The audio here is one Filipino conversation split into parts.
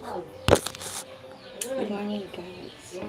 Good morning, guys.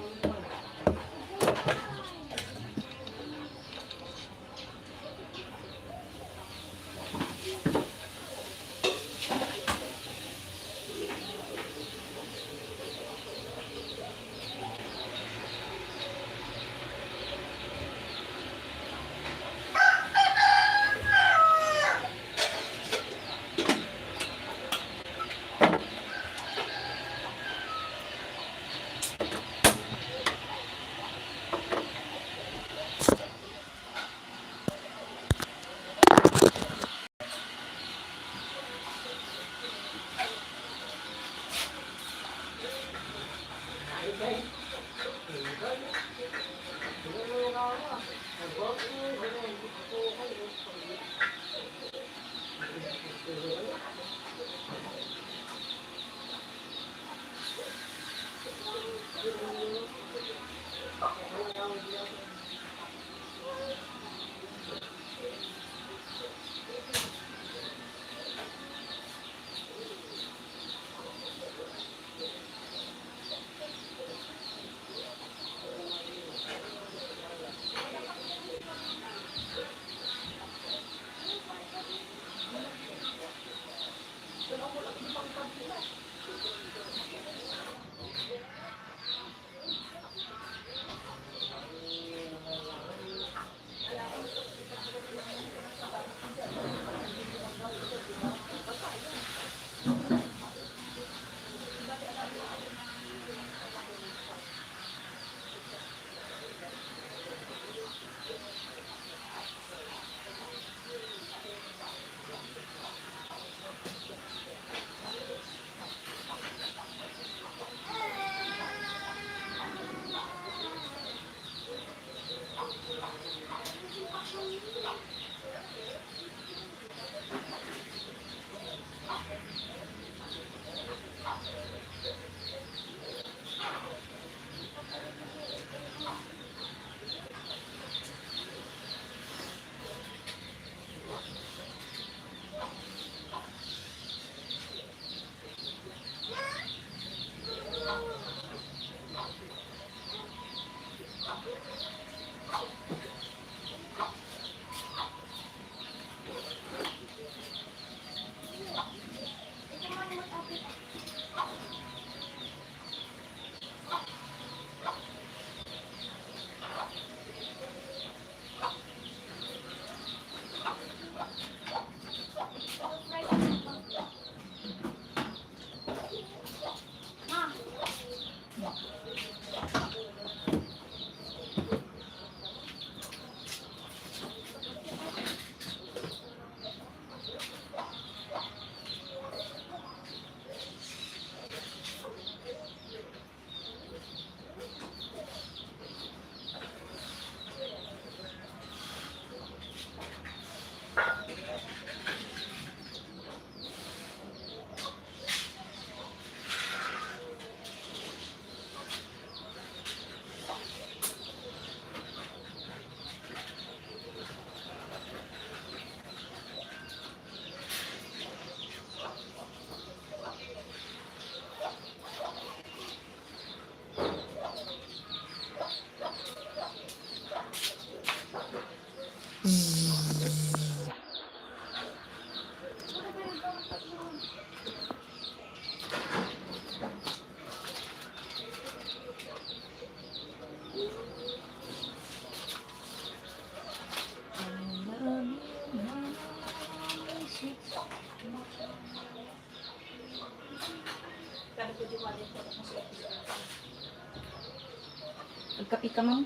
Magkapi ka, ma'am?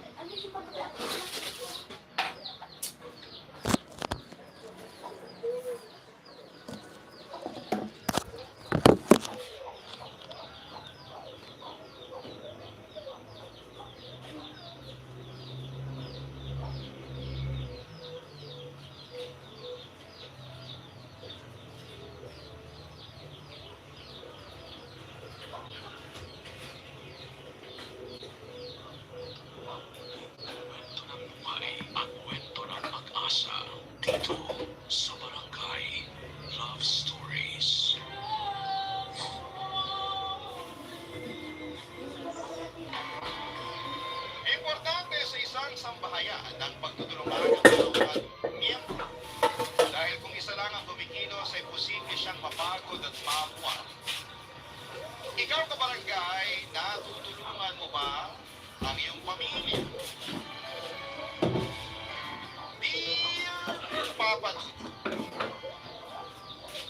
iyong pamilya. Dear Papa Dudu,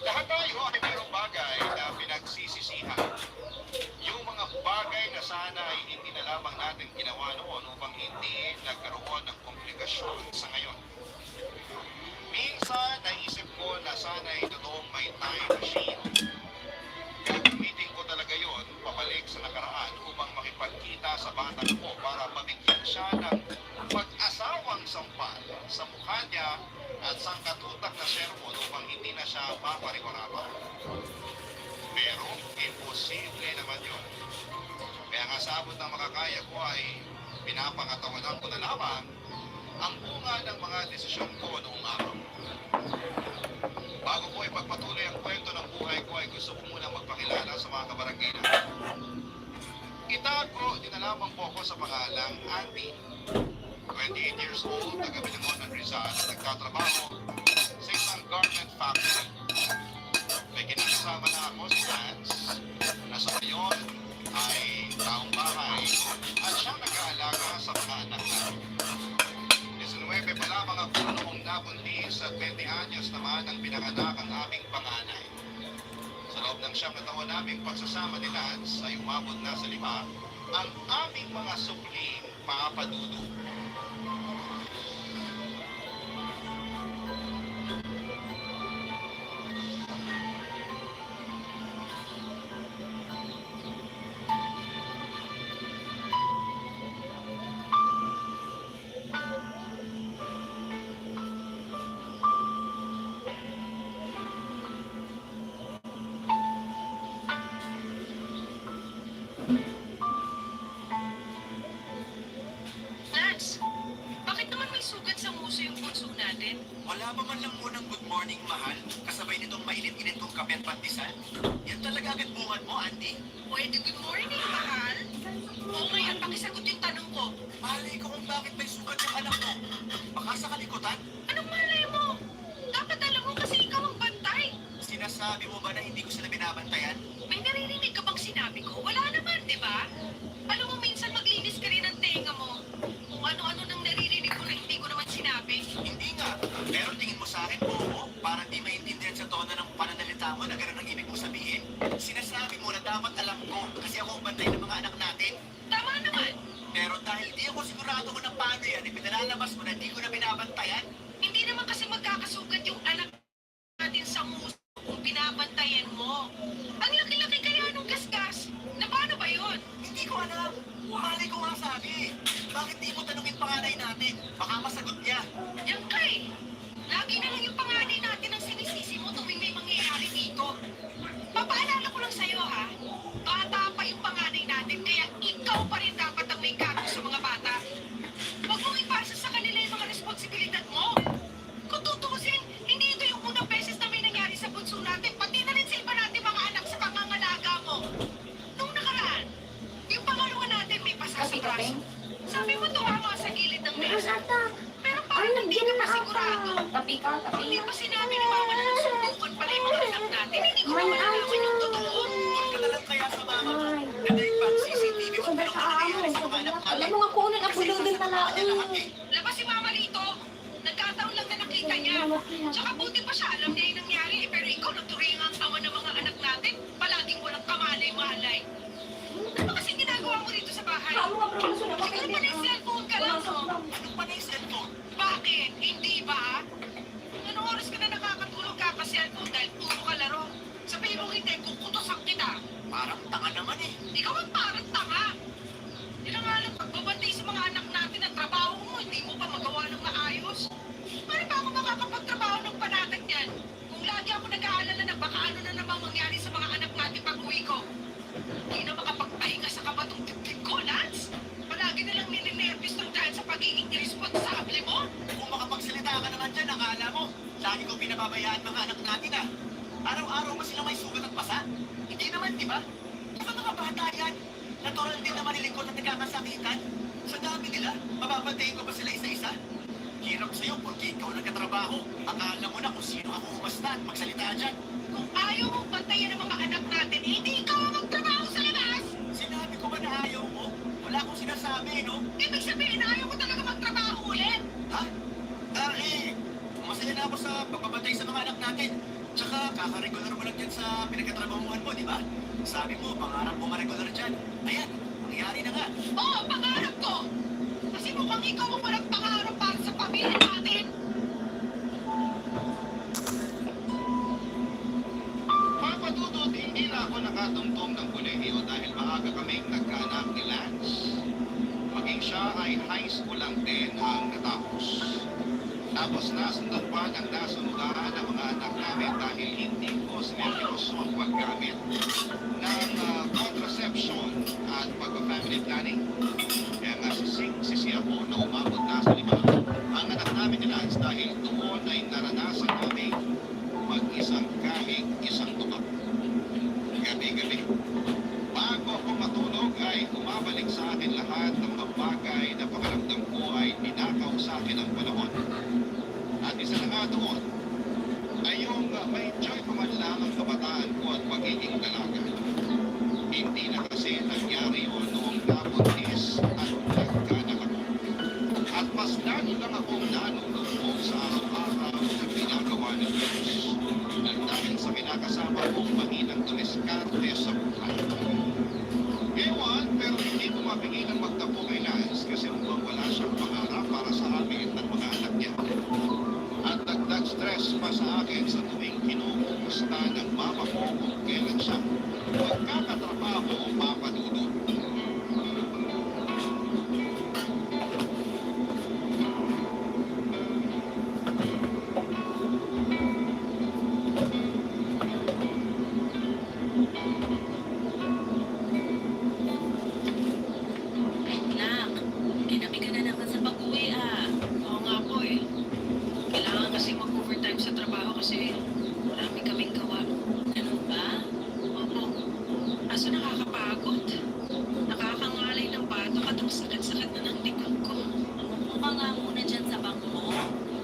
lahat tayo ay mayroong bagay na pinagsisisihan. Yung mga bagay na sana ay hindi na lamang natin ginawa noon upang hindi nagkaroon ng komplikasyon sa ngayon. Minsan, naisip ko na sana ay totoong may time machine. Gagamitin ko talaga yon pabalik sa nakaraan upang makipagkita sa batang ko para mabigyan siya ng pag-asawang sampal sa mukha niya at sangkatutak na sermon upang hindi na siya mapariwarapa. Pero, imposible naman yun. Kaya nga sa abot ng makakaya ko ay pinapangatawanan ko na lamang ang bunga ng mga desisyon ko noong araw. Bago ko ipagpatuloy ang kwento ng buhay ko ay gusto ko munang magpakilala sa mga kabarangay natin. Itago din na lamang po ako sa pangalang Andy. 28 years old, taga-Bilangon ng Rizal at nagtatrabaho sa isang garment factory. May kinakasama na ako si Lance na sa ngayon ay taong bahay at siyang nag-aalaga sa mga anak namin. 19 pa lamang ako noong nabuntis at 20 anyos naman ang pinanganak ang aming panganay. Sa loob ng siyang taon naming pagsasama ni Lance ay umabot na sa 5 ang aming mga supling papadudo. Lance, bakit naman may sugat sa nguso yung bunso natin? Wala ba man lang munang good morning, mahal? Kasabay nitong mainit-init kong kape at pandesal? Yan talaga agad bungad mo, Andy. Pwede good morning, mahal. Oo, ngayon pakisagot yung tanong ko. Malay ko kung bakit may sugat yung anak mo. Baka sa kalikutan? Anong malay mo? Dapat alam mo kasi ikaw ang bantay. Sinasabi mo ba na hindi ko sila binabantayan? May naririnig ka bang sinabi ko? Wala naman, di ba? Alam mo, minsan maglinis ka rin ng tenga mo. Kung ano-ano nang naririnig ko na hindi ko naman sinabi. Hindi nga. Pero tingin mo sa akin, oo, para di maintindihan sa tono ng pananalita mo na gano'n ang ibig mo sabihin. Sinasabi mo na dapat alam ko kasi ako ang bantay ng mga anak natin. Tama naman. Pero dahil di ako sigurado kung na paano yan, ipinalalabas mo na di ko na binabantayan. Hindi naman kasi magkakasugat yung anak natin sa nguso kung binabantayan mo. Ang laki-laki kaya nung gasgas. Na paano ba yun? Hindi ko alam. Malay ko nga sabi. Bakit di mo tanungin panganay natin? Baka masagot niya. Yan kay. Lagi na lang yung panganay natin ang sinisisi mo tuwing may mangyayari dito. Papaalala ko lang sa'yo ha. Bata pa yung panganay natin kaya ikaw pa rin dapat ang may gago sa mga bata. Huwag mong ipasa sa kanila yung mga responsibilidad mo. Kung tutusin, hindi ito yung unang beses na may nangyari sa bunso natin. Pati na rin silba natin mga anak sa pangangalaga mo. Nung nakaraan, yung pangalawa natin may pasa sa Kape, braso. kape? Sabi mo tumama sa gilid ng Meron mesa. ata. Pero Ay, parang hindi ka nandiyan na pa sigurado. ata. Kape ka, kape. Hindi pa sinabi ni Mama na nagsubukan pala yung mga anak natin. Hindi ko naman alaman yung totoo. Huwag ka na lang kaya sa mama mo. Ay. Na dahil pa ang CCTV mo Sobrang pero ano nangyayari sa mga sobrang anak Alam natin? mo nga kunin ang Kasi puludin na sasabihin niya lahat laing. eh. Labas si Mama rito. Nagkataon lang na nakita niya. Tsaka buti pa siya. Alam niya yung nangyari. Pero ikaw, naturing ang ama ng mga anak natin. Palaging walang kamalay-malay. Ano kasi ginagawa mo rito sa bahay? Kamu nga pero gusto na Siguro pa na cellphone ka lang, no? Anong pa na yung cellphone? Bakit? Hindi ba? Anong oras ka na nakakatulog kaka-cellphone dahil puro ka laro? Sabihin mo hindi, kukutosan kita. Parang tanga naman eh. Ikaw ang parang tanga. Hindi na nga lang pagbabantay sa mga anak natin at trabaho mo, hindi mo pa magawa ng maayos. Paano ba ako makakapagtrabaho ng panatag yan? Kung lagi ako nag-aalala na baka ano na namang mangyari sa mga anak natin pag uwi ko. Hindi na makapagpahinga sa kabatong dibdib ko, Lance. Palagi na lang nininervous ng dahil sa pagiging irresponsable mo. Kung makapagsalita ka naman dyan, akala mo, lagi ko pinababayaan mga anak natin ah. Araw-araw ba sila may sugat at pasa? Hindi naman, di ba? Diba mga bata yan? Natural din na manilingkod at nagkakasakitan. Sa dami nila, mababantayin ko ba sila isa-isa? Hirap sa'yo porque ikaw nagkatrabaho. Akala mo na kung sino ako umasta at magsalita dyan. Kung ayaw mong bantayan ang mga anak natin, hindi ikaw ang magtrabaho sa labas. Sinabi ko ba na ayaw mo? Wala akong sinasabi dami, no? Ibig sabihin, ayaw ko talaga magtrabaho ulit. Ha? Masaya na ako sa pagbabantay sa mga anak natin. Tsaka, kaka-regular mo lang dyan sa pinagkatrabahuan mo, di ba? Sabi mo, pangarap mo ma-regular dyan. Ayan, nangyari na nga. Oo, pangarap ko. Kasi mukhang ikaw ang walang pangarap para sa pamilya natin. Papa Dudut, hindi na ako nakatungtong ng kolehiyo dahil maaga kaming nagkaanak ni Lance. Maging siya ay high school lang din ang natapos. Tapos nasundan pa ng nasunugan ng mga anak namin dahil hindi ko sineryoso ang paggamit ng contraception at pag-family planning. Kaya nga sising-sisi ako na umabot na sa 5 ang anak namin ni Lance dahil doon ay naranasan namin mag-isang kahig, isang tubak. Gabi-gabi. Bago ako matulog ay umabalik sa akin lahat ng mga bagay na pakaramdam ko ay ninakaw sa akin ang panahon. At isa na nga doon ay yung may enjoy pa man lang ang kabataan ko at pagiging dalaga. Hindi na kasi nangyari yun noong nabuntis at nagkaanak ako. At mas lalo lang akong nanunubog sa araw-araw na ginagawa ng Diyos. At dahil sa kinakasama kong mahinang tumiskarte sa buhay. Ewan, pero hindi ko mapigilan magtapo kay Lance kasi mukhang wala siyang pangarap para sa amin at mga anak niya. At dagdag stress pa sa akin sa tuwing kinukumusta ng mama ko kung kailan siya magkakatrabaho o mapadudod. Nak, kinabi ka na naman sa pag-uwi Oo nga po eh. Kailangan kasi mag-overtime sa trabaho kasi marami kaming gawa. Ganun ba? Opo. Kaso nakakapagod. Nakakangalay ng batok at ang sakit-sakit na ng likod ko. Umupo ka nga muna dyan sa bangko.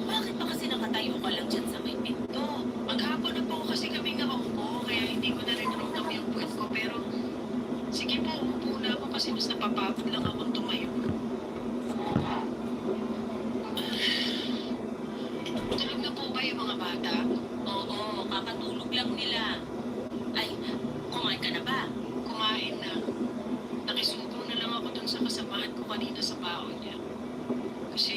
Bakit pa kasi nakatayo ka lang dyan sa may pinto? Maghapon na po kasi kami nakaupo kaya hindi ko na rin ramdam yung puwet ko pero sige po, umupo na ako kasi mas napapagod lang akong tumayo. Tulog na po ba yung mga bata? Oo, kakatulog lang nila. Ay, kumain ka na ba? Kumain na. Nakisubo na lang ako dun sa kasamahan ko kanina sa baon niya. Kasi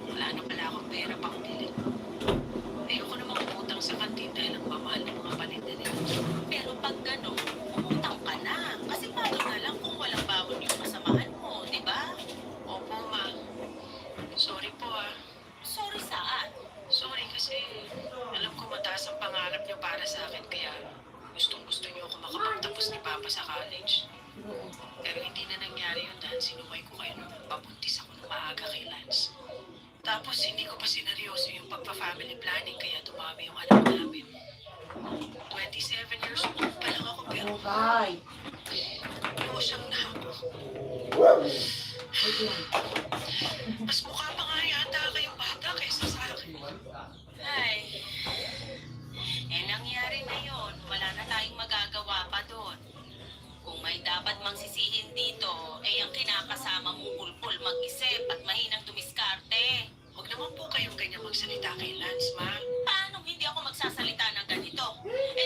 wala na pala akong pera pang bilhin. Ayoko na makutang sa kantin dahil ang mamahal ng mga paninda nila. Pero pag gano'n, umutang ka na. Kasi paano na lang kung walang baon yung kasamahan mo, di ba? Opo, ma. Sorry po Sorry saan? Sorry kasi alam ko mataas ang pangarap niyo para sa akin kaya gustong-gusto niyo ako makapagtapos ni Papa sa college. Pero hindi na nangyari yun dahil sinumay ko kayo nung pabuntis ako ng maaga kay Lance. Tapos hindi ko pa sineryoso yung pagpa-family planning kaya dumami yung anak namin. 27 years old pa lang ako pero Okay. losyang na ako. Mas mukha pa nga yata kayong bata kaysa sa akin. Ay, nangyari na yon. Wala na tayong magagawa pa doon. Kung may dapat mang sisihin dito, ang kinakasama mong pulpul mag-isip at mahinang tumiskarte. Huwag naman po kayong ganyan magsalita kay Lance, ma. Paano hindi ako magsasalita ng ganito?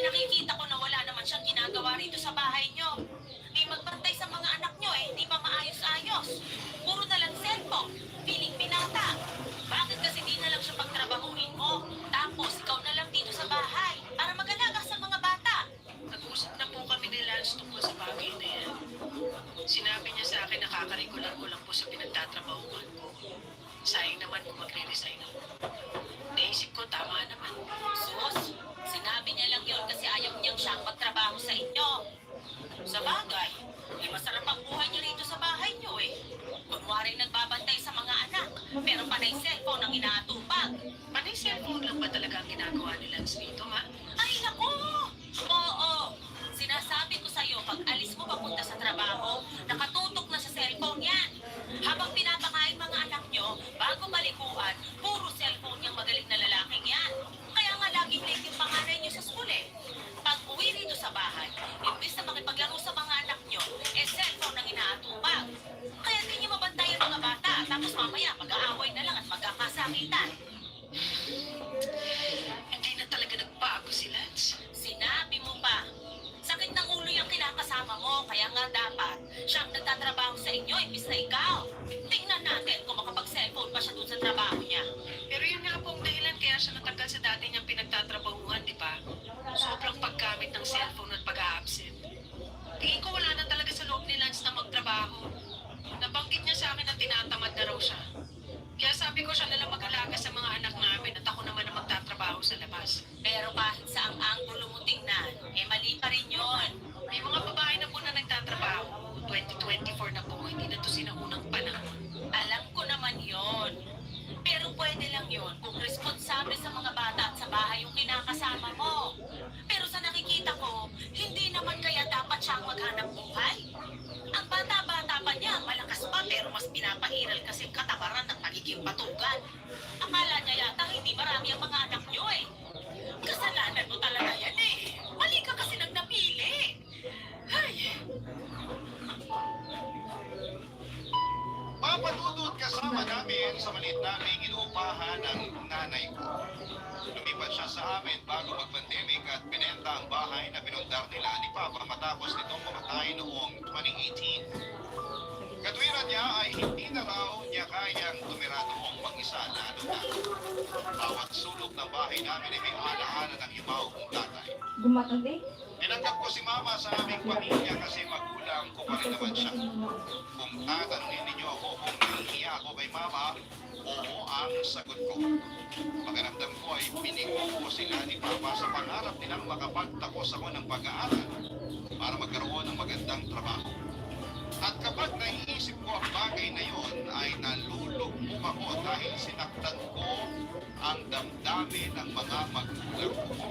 Nakikita ko na wala naman siyang ginagawa rito sa bahay niyo. Di magbantay sa mga anak niyo hindi pa maayos-ayos. Puro na lang cellphone, piling pinata. Bakit kasi di na lang siya pagtrabahuin mo? Tapos ikaw na lang dito sa bahay para mag-alaga sa mga bata. Nag-usap na po kami ni Lance tungkol sa bagay na yan. Sinabi niya sa akin nakaka-regular ko lang po sa pinagtatrabahuan ko. Sayang naman kung magre-resign ako. Naisip ko tama naman. Sus, sinabi niya lang yun kasi ayaw niyang siyang magtrabaho sa inyo. Sa bagay, masarap ang buhay niyo rito sa bahay niyo Kunwari nagbabantay sa mga anak, pero panay cellphone ang inaatupag. Panay cellphone lang ba talaga ang ginagawa ni Lance dito, ma? Ay, naku! Oo, sinasabi ko sa'yo, pag alis mo papunta sa trabaho, nakatutok na sa cellphone yan. Habang pinapakain mga anak nyo, bago balikuan, puro cellphone yung magaling na lalaking yan. Kaya nga laging late yung panganay nyo sa school Pag uwi rito sa bahay, imbis na makipaglaro sa mga anak nyo, cellphone ang inaatupag. Oo, kaya nga dapat siya ang nagtatrabaho sa inyo, imbis na ikaw. Tingnan natin kung makapag-cellphone pa siya dun sa trabaho niya. Pero yun nga po ang dahilan kaya siya natanggal sa dati niyang pinagtatrabahuhan, di ba? Sobrang paggamit ng cellphone at pag-a-absent. Tingin ko wala na talaga sa loob ni Lance na magtrabaho. Nabanggit niya sa akin na tinatamad na raw siya. Kaya sabi ko siya nalang mag-alaga sa mga anak namin at ako naman ang magtatrabaho sa labas. Pero kahit sa ang anggulo mo tingnan, mali pa rin yun. May mga babae na po na nagtatrabaho. 2024 na po, hindi na to sinaunang panahon. Alam ko naman yon. Pero pwede lang yon kung responsable sa mga bata at sa bahay yung kinakasama mo. Pero sa nakikita ko, hindi naman kaya dapat siyang maghanap buhay. Ang bata-bata pa niya, malakas pa pero mas pinapahiral kasi katabaran ng pagiging patugan. Akala niya yata hindi marami ang mga anak niyo eh. Kasalanan mo talaga yan eh. Mali ka kasi nang napili. Ay, Papadudot kasama namin sa maliit naming inuupahan ng nanay ko. Lumipat siya sa amin bago mag-pandemic at binenta ang bahay na pinundar nila ni Papa matapos nitong mamatay noong 2018. Katwiran niya ay hindi na raw niya kayang tumira noong mag-isa lalo na. Bawat sulok ng bahay namin ay may alaala ng hibaw kong tatay. Gumatang din? Tinanggap ko si Mama sa aming pamilya kasi magulang ko pa rin naman siya. Kung tatanungin ninyo ako kung nahihiya ako kay Mama, oo ang sagot ko. Pakiramdam ko ay binigo ko sila ni Papa sa pangarap nilang makapagtapos ako ng pag-aaral para magkaroon ng magandang trabaho. At kapag naiisip ko ang bagay na yon ay nalulugmok ako dahil sinaktan ko ang damdamin ng mga magulang ko.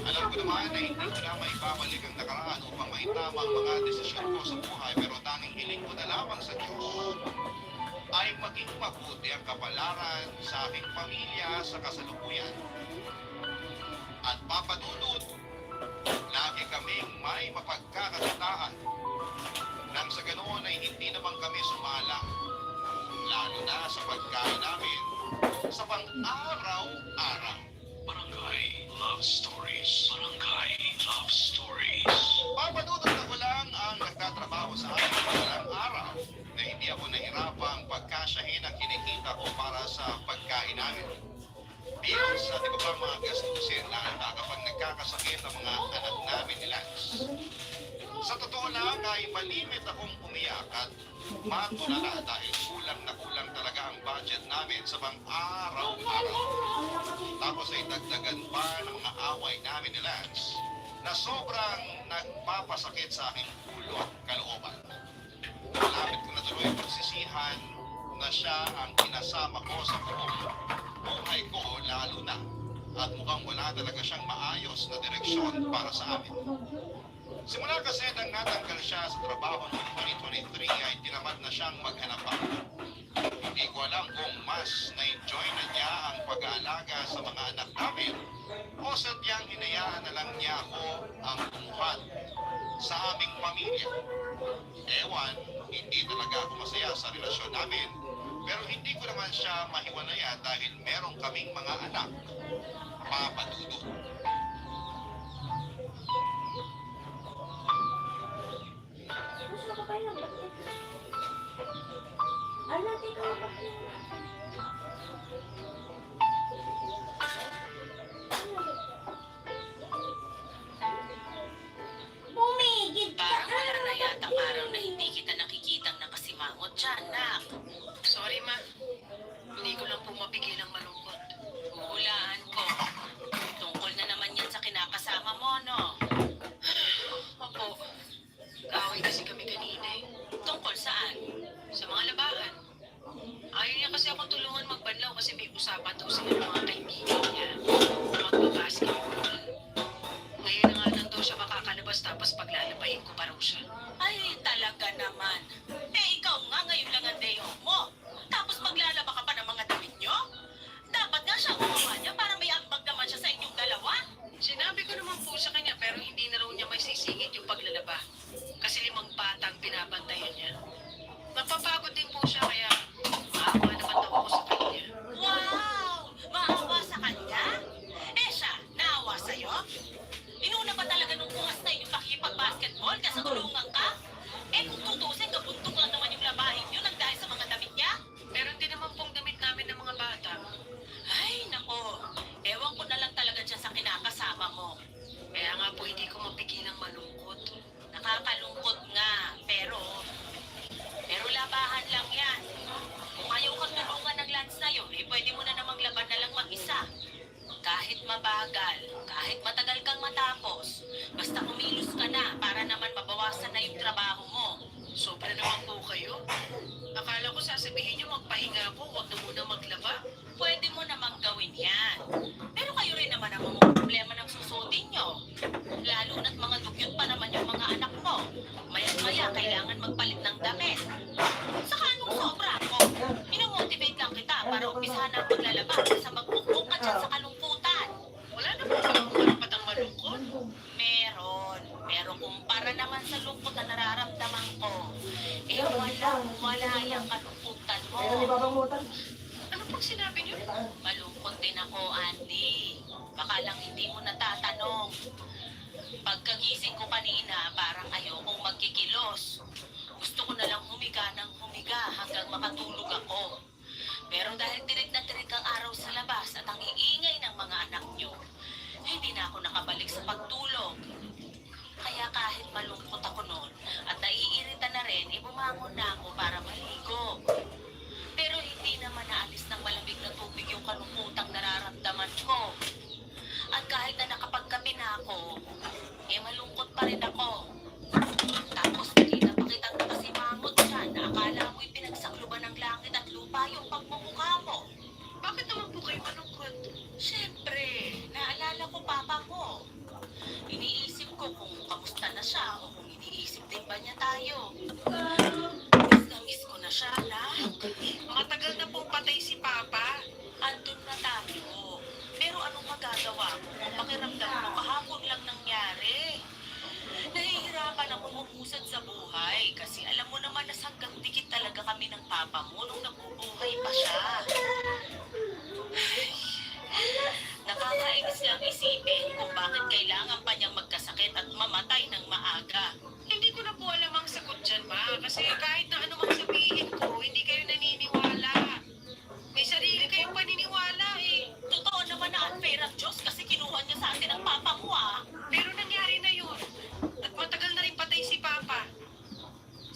Alam ko naman na hindi ko na maibabalik ang nakaraan upang maitama ang mga desisyon ko sa buhay pero tanging hiling ko na lamang sa Diyos ay maging mabuti ang kapalaran sa aking pamilya sa kasalukuyan. At papadudod, lagi kaming may mapagkakakitaan nang sa ganoon ay hindi naman kami sumalang, lalo na sa pagkain namin sa pang-araw-araw. Barangay Love Stories. Barangay Love Stories. Papadudod na ko lang ang nagtatrabaho sa akin walang araw na hindi ako nahirapang pagkasyahin ang kinikita ko para sa pagkain namin. Bills at iba pang mga gastusin lalo na kapag nagkakasakit ang mga anak namin ni Lance. Sa totoo lang ay malimit akong umiyak at matulala dahil kulang na kulang talaga ang budget namin sa pang-araw-araw. Tapos ay dagdagan pa ng mga away namin ni Lance na sobrang nagpapasakit sa aking ulo at kalooban. Malapit ko na tuloy pagsisihan na siya ang kinasama ko sa buong buhay ko lalo na at mukhang wala talaga siyang maayos na direksyon para sa amin. Simula kasi nang natanggal siya sa trabaho noong 2023 ay tinamad na siyang maghanap pa. Hindi ko alam kung mas na-enjoy na niya ang pag-aalaga sa mga anak namin o sadyang hinayaan na lang niya ako ang bumuhat sa aming pamilya. Ewan, hindi talaga ako masaya sa relasyon namin pero hindi ko naman siya mahiwalayan dahil meron kaming mga anak. Papadudod. parang wala na yatang araw na hindi kita nakikitang nakasimangot dyan, nak. Sorry, Ma. Hindi ko lang po mapigil ang malungkot. Hulaan ko. Tungkol na naman yan sa kinakasama mo, no? Opo. Kaaway kasi kami kanina eh. Tungkol saan? Sa mga labahan. Ayaw niya kasi akong tulungan magbanlaw kasi may usapan daw sila ng mga kaibigan niya. Magbabasketball. Ngayon na nga lang daw siya makakalabas tapos paglalabahin ko pa raw siya. Ay, talaga naman. Eh, ikaw nga ngayon lang ang day off mo. Tapos maglalaba ka pa ng mga damit nyo? Dapat nga siya gumawa niya para may ambag naman siya sa inyong dalawa. Sinabi ko naman po sa kanya pero hindi na raw niya may sisingit yung paglalaba. Kasi 5 bata ang binabantayan niya. Napapagod din po siya kaya maawa naman daw ako sa kanya. Wow! Maawa sa kanya? Eh siya, naawa sa'yo? Inuna pa talaga nung bukas na yung pakikipag-basketball kasi tulungan ka? sabihin niyo magpahinga ako, huwag na muna maglaba. Pwede mo namang gawin yan. Pero kayo rin naman ang mga problema ng susutin nyo. Lalo na't mga dugyot pa naman yung mga anak mo. Maya't-maya kailangan magpalit ng damit. Saka anong sobra ako? Minamotivate lang kita para umpisahan ang paglalaba sa magbukbuk ka dyan sa kalungkutan. Wala naman palang karapatang malungkot. Meron. Pero kumpara naman sa lungkot na nararamdaman ko, eh wala yung kalungkutan mo. Ano pang sinabi niyo? Malungkot din ako, Andy. Baka lang hindi mo natatanong. Pagkagising ko kanina, parang ayokong magkikilos. Gusto ko na lang humiga ng humiga hanggang makatulog ako. Pero dahil tirik na tirik ang araw sa labas at ang iingay ng mga anak niyo, hindi na ako nakabalik sa pagtulog. Kaya kahit malungkot ako noon at naiirita na rin, bumangon na ako para maligo. Pero hindi naman naalis ng malamig na tubig yung kalungkutang nararamdaman ko. At kahit na nakapagkape na ako, malungkot pa rin ako. Tapos nakita pa kitang nakasimangot dyan na akala mo'y pinagsakluban ng langit at lupa yung pagmumukha mo. Bakit naman po kayo malungkot? Siyempre, naalala ko papa ko. Iniisip ko kung kamusta na siya o kung iniisip din ba niya tayo. Miss na miss ko na siya, anak. Matagal na pong patay si Papa. Andun na tayo. Pero anong magagawa mo kung pakiramdam mo kahapon lang nangyari? Nahihirapan akong umusad sa buhay kasi alam mo naman na hanggang dikit talaga kami ng papa mo nung nabubuhay pa siya. Nakakainis lang isipin kung bakit kailangan pa niyang magkasakit at mamatay ng maaga. Hindi ko na po alam ang sagot dyan, Ma. Kasi kahit na ano mang sabihin ko, hindi kayo naniniwala. May sarili kayong paniniwala eh. Totoo naman na unfair ang Diyos kasi kinuha niya sa atin ang papa mo ah. Pero nangyari na yun. At matagal na rin patay si Papa.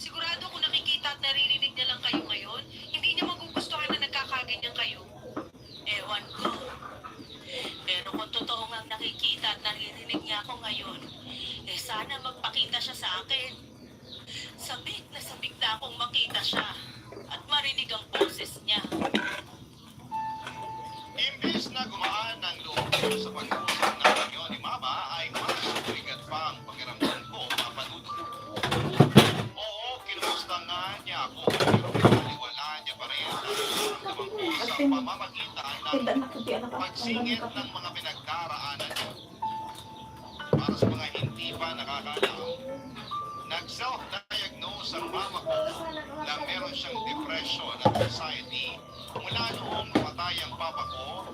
Sigurado kung nakikita at naririnig niya lang kayo ngayon, hindi niya magugustuhan na nagkakaganyan kayo. Ewan ko. Pero kung totoo ngang nakikita at naririnig niya ako ngayon, sana magpakita siya sa akin. Sabik na akong makita siya at marinig ang boses niya. Imbes na gumaan ng loob ko sa pag-uusap namin yun ni Mama ay mas tumigat pa ang pakiramdam ko, Papadudo. Oo, kinumusta nga niya ako, pero pinaliwalaan niya pa rin ang nararamdaman ko sa pamamagitan ng pagsingit ng mga pinagdaraanan niya. Para sa mga hindi pa nakakaalam, nag-self-diagnose ang mama ko na meron siyang depression at anxiety mula noong namatay ang papa ko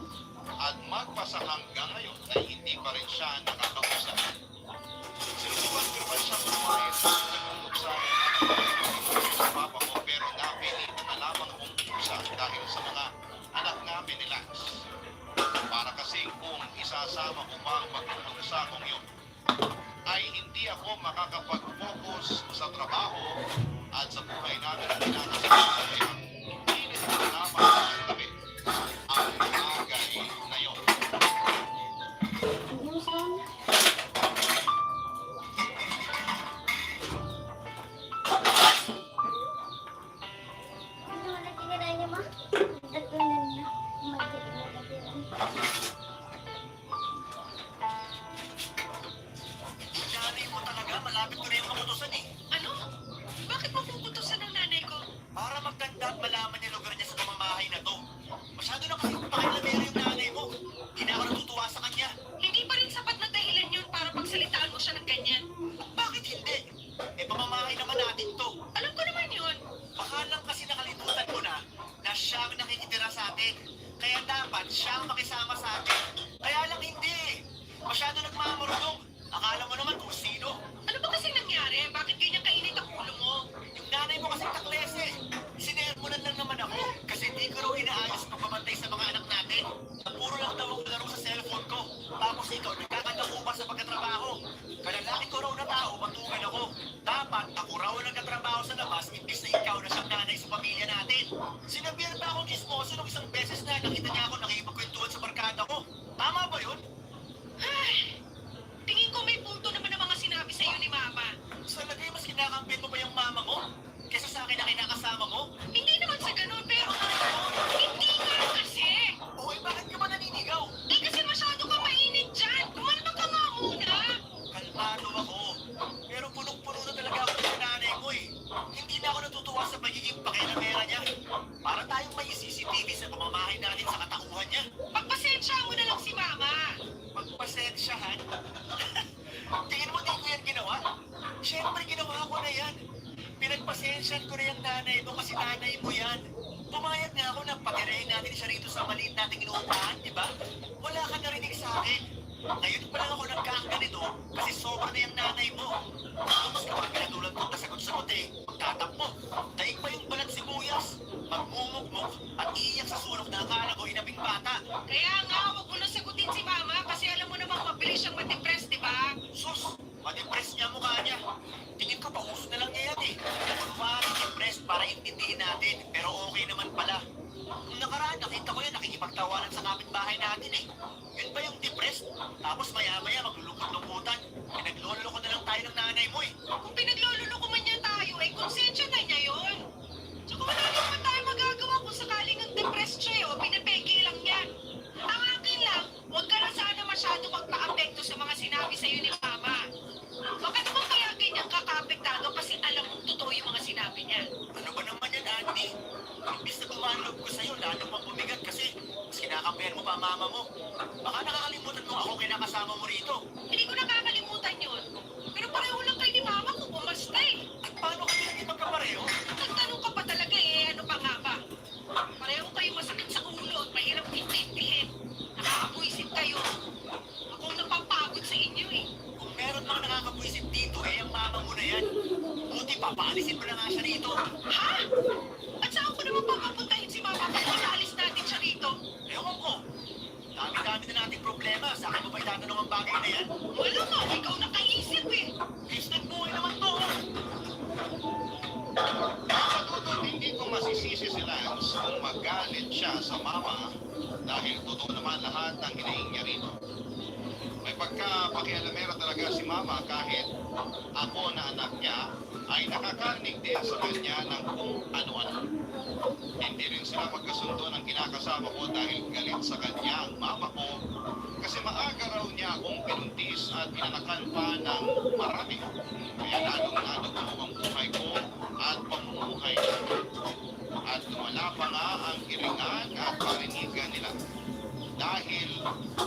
at magpasa hanggang ngayon ay hindi pa rin siya nakakausap. Sinubukan ko pa siya kumain at nagulog sa sa papa ko pero napilitan na lamang akong usap dahil sa mga anak namin ni Lance. Para kasing kung isasama ko pa ang pagkuksa kong yun, ay hindi ako makakapag-focus sa trabaho at sa buhay namin ang pinakasama ang hindi ko naman ang tabi ang bagay na yun. Nanay mo talaga, malapit ko na yung kamutusan eh. Ano? Bakit mo puputusan ng nanay ko? Para magtanda at malaman niya lugar niya sa pamamahay na to. Masyado na kasi pakilamero yung nanay mo. Hindi na ako natutuwa sa kanya. Hindi pa rin sapat na dahilan yun para pagsalitaan mo siya ng ganyan. Bakit hindi? Pamamahay naman natin to. Alam ko naman yun. Baka lang kasi nakalimutan mo na siya ang nakikitira sa atin. Kaya dapat siya ang makisama sa atin. Kaya lang hindi. Masyado nagmamurudong. Akala mo naman kung sino. Ano ba kasi nangyari? Bakit ganyan kainit ang ulo mo? Yung nanay mo kasi taklese. Sinermonan lang naman ako. Kasi hindi ko raw inaayos pagpapantay sa mga anak natin. Puro lang daw ako laro sa cellphone ko. Tapos ikaw, nagkakandako pa sa pagkatrabaho. Kalalaki ko raw na tao, matugan ako. Dapat ako raw ang nagkatrabaho sa labas, imbis na ikaw na siyang nanay sa pamilya natin. Sinabihan pa akong isposo nung isang beses na nakita niya ako nakipagkwentuhan sa barkada ko. Tama ba yun? Ay, tingin ko may punto naman ang mga sinabi sa'yo ni Mama. Sa lagay mas kinakampin mo ba yung mama mo? Kesa sa akin na kinakasama mo? Hindi naman sa ganun. Pinasensyahan ko na yung nanay mo kasi nanay mo yan. Pumayag nga ako na patirahin natin siya rito sa maliit nating inuupahan, di ba? Wala ka narinig sa akin. Ngayon pa lang ako nagkakaganito kasi sobra na yung nanay mo. Tapos kapag pinatulad ko nasagot-sagot magtatakbo. Daig pa yung balat sibuyas. Magmumukmuk at iiyak sa sulok na akala ko inabing bata. Kaya nga, huwag mo na sagutin si Mama kasi alam mo namang mabilis siyang ma-depress, di ba? Sus, ma-depress niya ang mukha niya. Tingin ko paus na lang niya yan eh. Kunwari depressed para intindihin natin, pero okay naman pala. Nung nakaraan, nakita ko yan, nakikipagtawanan sa kapitbahay natin eh. Yun ba yung depressed? Tapos maya-maya maglulungkot-lungkutan. Pinagloloko na lang tayo ng nanay mo eh. Kung pinagloloko man niya tayo, konsensya na niya yun. Tsaka wala naman tayo magagawa kung sakaling ang depressed siya, pinapeke lang yan. Ang akin lang, huwag ka na sana masyado magpa-apekto sa mga sinabi sa'yo ni Mama. Baka naman kaya ganyan kaka-apektado kasi alam mong totoo yung mga sinabi niya. Ano ba naman yan, Andy? Imbis na gumanlog ko sa'yo, lalo pang bumigat kasi mas kinakampihan mo pa ang mama mo. Baka nakakalimutan mo ako kinakasama mo rito. Hindi ko nakakalimutan yun. Pero pareho lang kayo ni Mama kung pumasta At paano kami hindi magkapareho? Nagtanong ka pa talaga ano pa nga ba? Pareho kayo masakit sa ulo at mahirap intindihin. Nakakabuisit kayo. Ako ang napapagod sa inyo Kung meron mga nakakapwisit dito, ang mama mo na yan. Buti papaalisin mo na nga siya rito. Ha? At saan ko naman papapuntahin si Mama kung pag-alis natin siya rito? Ewan ko. Dami-dami na nating problema. Sa akin mo ba itatanong ang bagay na yan? Wala nga, ikaw nakaisip Instant buhay naman to. Matutol, hindi ko masisisi si Lance kung magalit siya sa mama dahil totoo naman lahat ng hinaing niya rito. May pagka-pakialamera talaga si mama kahit ako na anak niya ay nakakarinig din sa kanya ng kung ano-ano. Hindi rin sila magkasundo ng kinakasama ko dahil galit sa kanya ang mama ko kasi maaga raw niya akong pinuntis at pinanakan pa ng marami. Kaya lalong-lalo ko ang buhay ko at pamumuhay namin. At lumala pa nga ang hiringan at parinigan nila dahil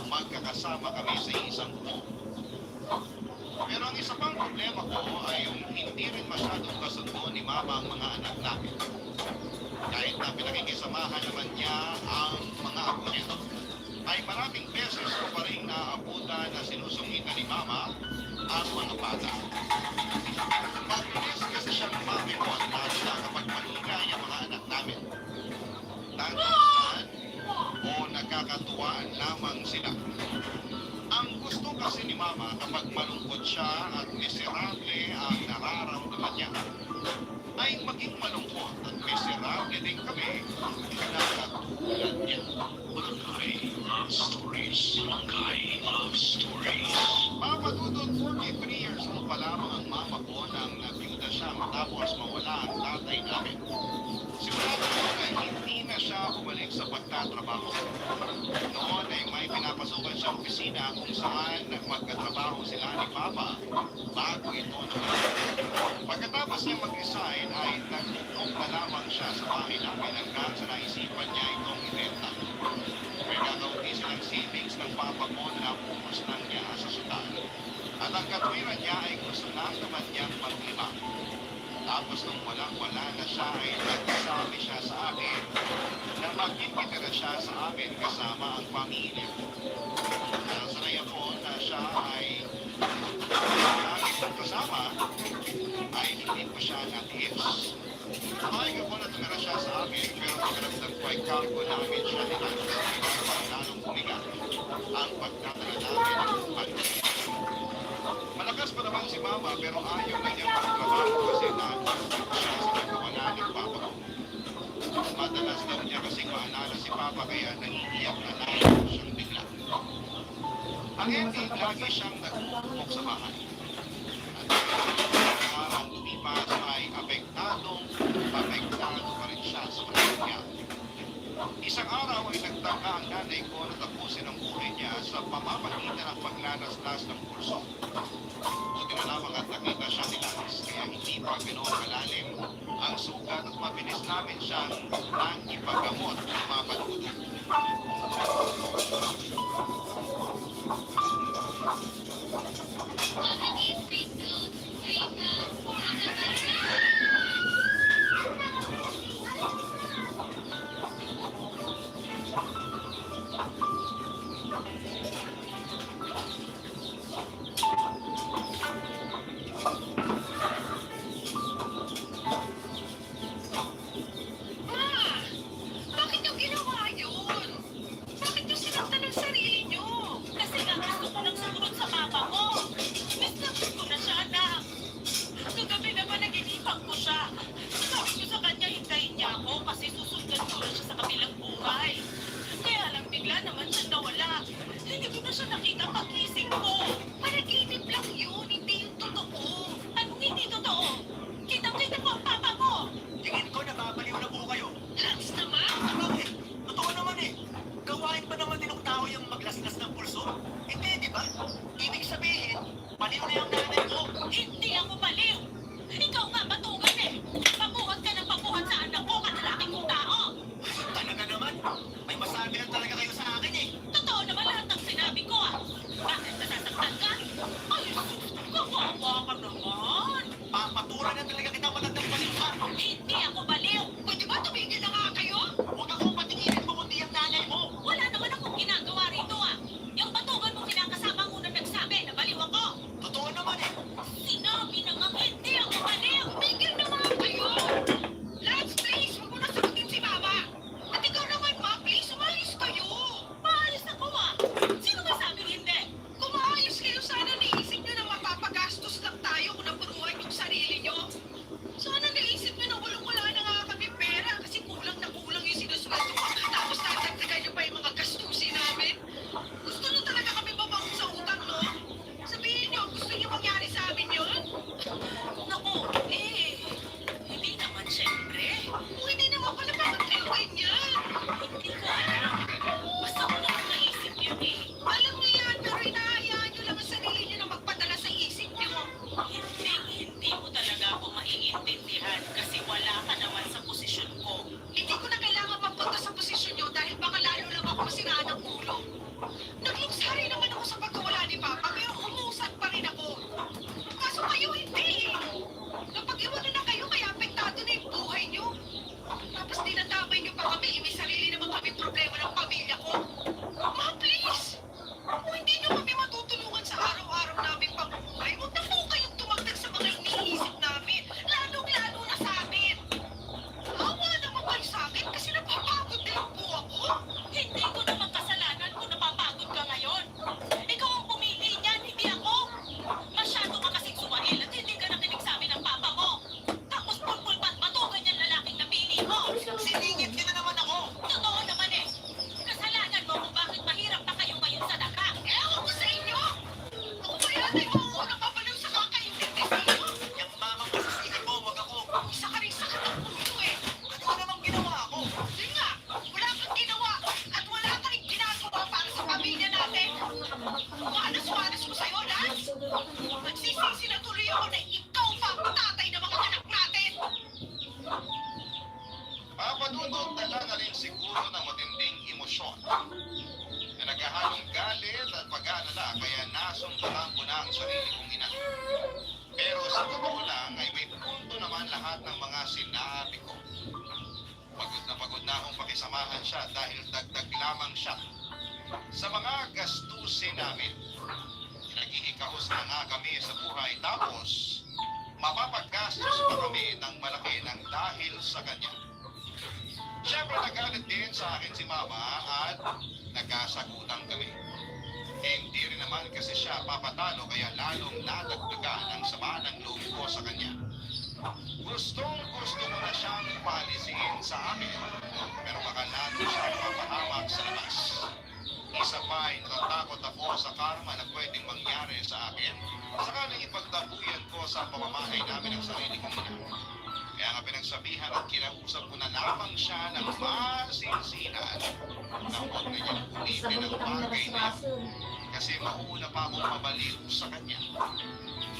magkakasama kami sa isang buo. Pero ang isa pang problema ko ay yung hindi rin masyadong kasundo ni Mama ang mga anak namin. Kahit na pinakikisamahan naman niya ang mga apo niya, ay maraming beses ko pa rin naaabutan na sinusungitan ni Mama ang mga bata. Mabilis kasi siyang mamimon lalo na kapag mahiga niya mga anak namin. Tandaan o nagkakatuwaan lamang sila. Ang gusto kasi ni Mama kapag malungkot siya at miserable ang nararamdaman niya, ay maging malungkot at miserable din kami na katulad niya. Barangay Love Stories. Barangay Love Stories. Papadudod 43 years old pa lamang ang mama ko nang nabiyuda siya matapos mawala ang tatay namin. Sigurado ko na hindi na siya bumalik sa pagtatrabaho. Noon ay may pinapasukan siyang opisina kung saan magkatrabaho sila ni Papa bago ito naman. Pagkatapos niya mag-resign ay nagtutok na lamang siya sa bahay namin hanggang sa naisipan niya itong ibenta. May gagawin silang savings ng Papa ko na naubos lang niya sa sutan. At ang katwiran niya ay gusto lang naman niyang maglima. Tapos nung walang-wala na siya ay nagsabi siya sa akin na magkikitira siya sa amin kasama ang pamilya. Nasanay ako na siya ay lagi kong kasama ay hindi ko siya natiis. Mahayag ako na tumira siya sa amin pero pagkaramdam ko ay cargo namin siya nila para lalong bumigat ang pagdadala namin ng buhay. Malakas pa naman si Mama pero ayaw na niya magtrabaho kasi nalulungkot siya sa nagkawala ng Papa ko. Madalas daw niya kasing maalala si Papa kaya nangiiyak na lalong siyang bigla. Ang ending, lagi siyang nagpupok sa bahay. At araw lumipas ay apektado pa rin siya sa kanya. Isang araw ay nagtaka ang nanay ko na tapusin ang buhay niya sa pamamagitan ng paglalaslas ng pulso. Buti na lamang at nakita siya ni Lance, kaya hindi pa ganoon kalalim ang sugat at mabilis namin siyang ang ipagamot ng mapanudo. Baliw na yung nanay mo. Hindi ako baliw! Ikaw nga batugan eh! Pabuhat ka ng pabuhat sa anak ko, kanalaking kong tao! Talaga naman. May masabi lang talaga kayo sa akin eh. Totoo naman lahat ng sinabi ko ah! Bakit nasasaktan ka? Ay, sus! Kawawa ka naman! Papaturan na talaga kita matandang baliw ka. Hindi ako baliw! Pwede ba tumigil na nga kayo? Huwag akong patinginin mo kundi ang nanay mo. Wala naman akong ginagawa rito ah! Yung batugan mo kinakasama ang unang nagsabi na baliw ako! Totoo naman eh. Sinabi na nga hindi ako baliw! Tumigil na nga kayo! Lance, please, huwag mo na sagutin si Mama. At ikaw naman, Ma, please, umalis kayo. Maalis ako ah! Sino ba sabing hindi? Kung maayos kayo, sana naisip nyo na mapapagastos lang tayo kung napuruhan yung sarili nyo. Sana naisip nyo na walang-wala na nga kami pera kasi kulang na kulang yung sinusweldo ko. Tapos tatagdagan nyo pa yung mga gastusin namin. Gusto nyo talaga kami babang sa utang, no? Sabihin nyo, gusto nyo mangyari sa amin yun? Naku, eh, hindi naman syempre. Kung hindi naman pala bakit kayo ganyan? Hindi ko alam. Basta ko lang naisip yun eh. Alam niyo yan, pero hinahayaan nyo lang ang sarili nyo na magpadala sa isip nyo. Hindi mo talaga ako maiintindihan kasi wala ka naman sa posisyon ko. Hindi ko na kailangan mapunta sa posisyon nyo dahil baka lalo lang ako masiraan ng ulo. Nagluksari naman ako sa pagkawala ni Papa pero umusad pa rin ako. Kaso kayo hindi. Napag-iwanan na kayo kaya apektado na yung buhay nyo. Tapos dinadamay nyo pa kami, may sarili naman kami problema ng pamilya ko. Ma, please! Kung hindi nyo kami matutulungan sa araw-araw namin pamumuhay, huwag na po kayong tumagdag sa mga iniisip namin. Lalong-lalo na sa amin. Awa naman kayo sa akin kasi napapagod din po ako. Hindi ko naman kasalanan kung napapagod ka ngayon. Ikaw ang pumili niyan, hindi ako. Masyado ka kasing sumahil at hindi ka nakinig sa amin ng papa mo. Tapos pulpul pat batugan yung lalaking napili mo. Siningit niyo na naman ako. Totoo naman eh. Kasalanan mo kung bakit mahirap na kayo ngayon sa daka. Ewan ko sa inyo! Ako ba yan ay mauunang papalaw sa kakaintindi sa inyo? Yung mamang masisigan mo, wag ako. Isa ka rin sakit ang puso eh. Ano namang ginawa ako? Yun nga, wala kang ginawa at wala ka rin ginagawa para sa pamilya natin. Wanas-wanas mo sa'yo, Lance. Nagsisisi na tuloy ako na ikaw pa ang tatay ng mga anak natin. Papadudod dala na rin siguro ng matinding emosyon na naghahalong galit at pag-aalala kaya nasundan ko na ang sarili kong ina. Pero sa totoo lang ay may punto naman lahat ng mga sinabi ko. Pagod na akong pakisamahan siya dahil dagdag lamang siya sa mga gastusin namin. Nag-iikaos na nga kami sa buhay tapos mapapaggastos pa kami ng malaki ng dahil sa kanya. Siyempre nagalit din sa akin si Mama at nagkasagutan kami. Hindi rin naman kasi siya papatalo kaya lalong nadagdagan ang sama ng loob ko sa kanya. Gustong gusto ko na siyang paalisin sa amin pero baka lalo siya mapahamak sa labas. Isa pa ay natatakot ako sa karma na pwedeng mangyari sa akin sakaling ipagtabuyan ko sa pamamahay namin ang sarili kong ina. Kaya nga pinagsabihan at kinausap ko na lamang siya ng masinsinan na huwag na niyang ulitin ang bagay na yun kasi mauna pa akong mabaliw sa kanya.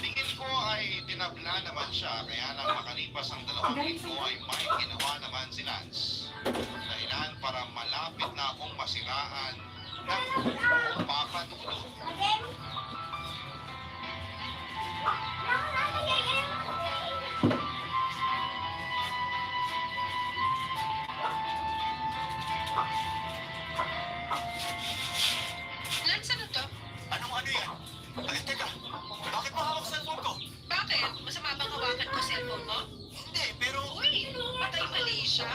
Tingin ko ay tinabla naman siya kaya nang makalipas ang 2 linggo ay may ginawa naman si Lance. Dahilan para malapit na akong masiraan ng buong papadudod. Lance, ano to? Anong ano yan? Ay, teka. Bakit mo hawak cellphone ko? Bakit? Masama bang hawakan ko cellphone mo? Hindi, pero... Uy, patay mali siya.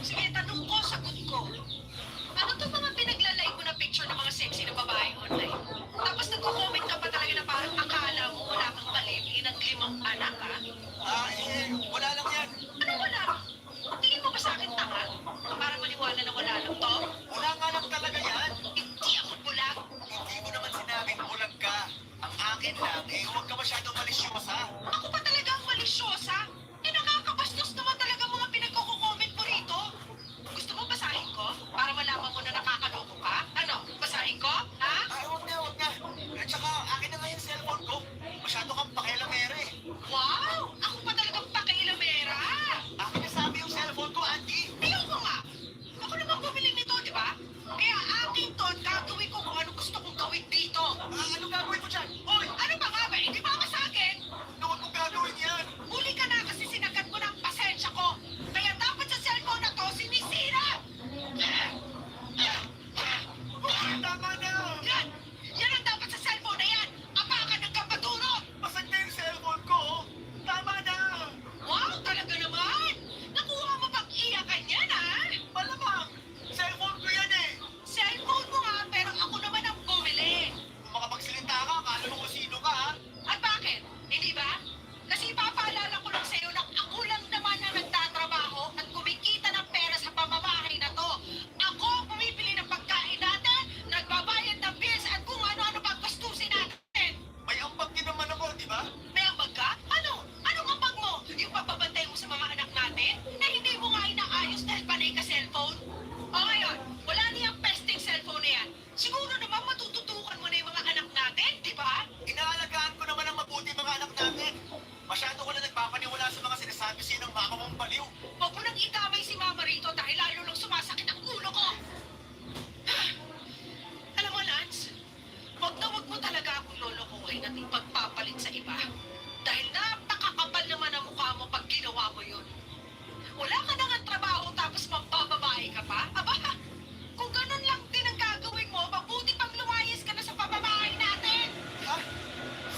Sige, tanong ko, sagot ko. Ano to mga pinaglalay mo na picture ng mga sexy na babae online? Tapos nagko-comment ka pa talaga na parang akala mo wala kang palibli ng 5 anak, ha? Wala lang yan. Ano wala? Tingin mo ba sa akin tanga? Para maniwala na wala lang to? Wala nga lang talaga yan. Hindi ako bulag. Hindi mo naman sinabing bulag ka. Ang akin lang, huwag ka masyadong malisyosa. Ako pa talaga ang malisyosa. Eh nakakabastos naman talaga mga pinagko-comment mo rito. Gusto mo basahin ko? Para malaman mo na nakakaloko ka? Ano? Basahin ko? Ha? Huwag na. At saka, akin na nga yung cellphone ko. privacy ng mama mong baliw. Huwag mo nang itamay si Mama rito dahil lalo lang sumasakit ang ulo ko. Alam mo, Lance, wag mo talaga akong lolokohin at ipagpapalit sa iba. Dahil napakakapal naman ang mukha mo pag ginawa mo yun. Wala ka na nga trabaho tapos magbababae ka pa? Aba, kung ganun lang din ang gagawin mo, mabuti pang lumayas ka na sa pababae natin. Ha?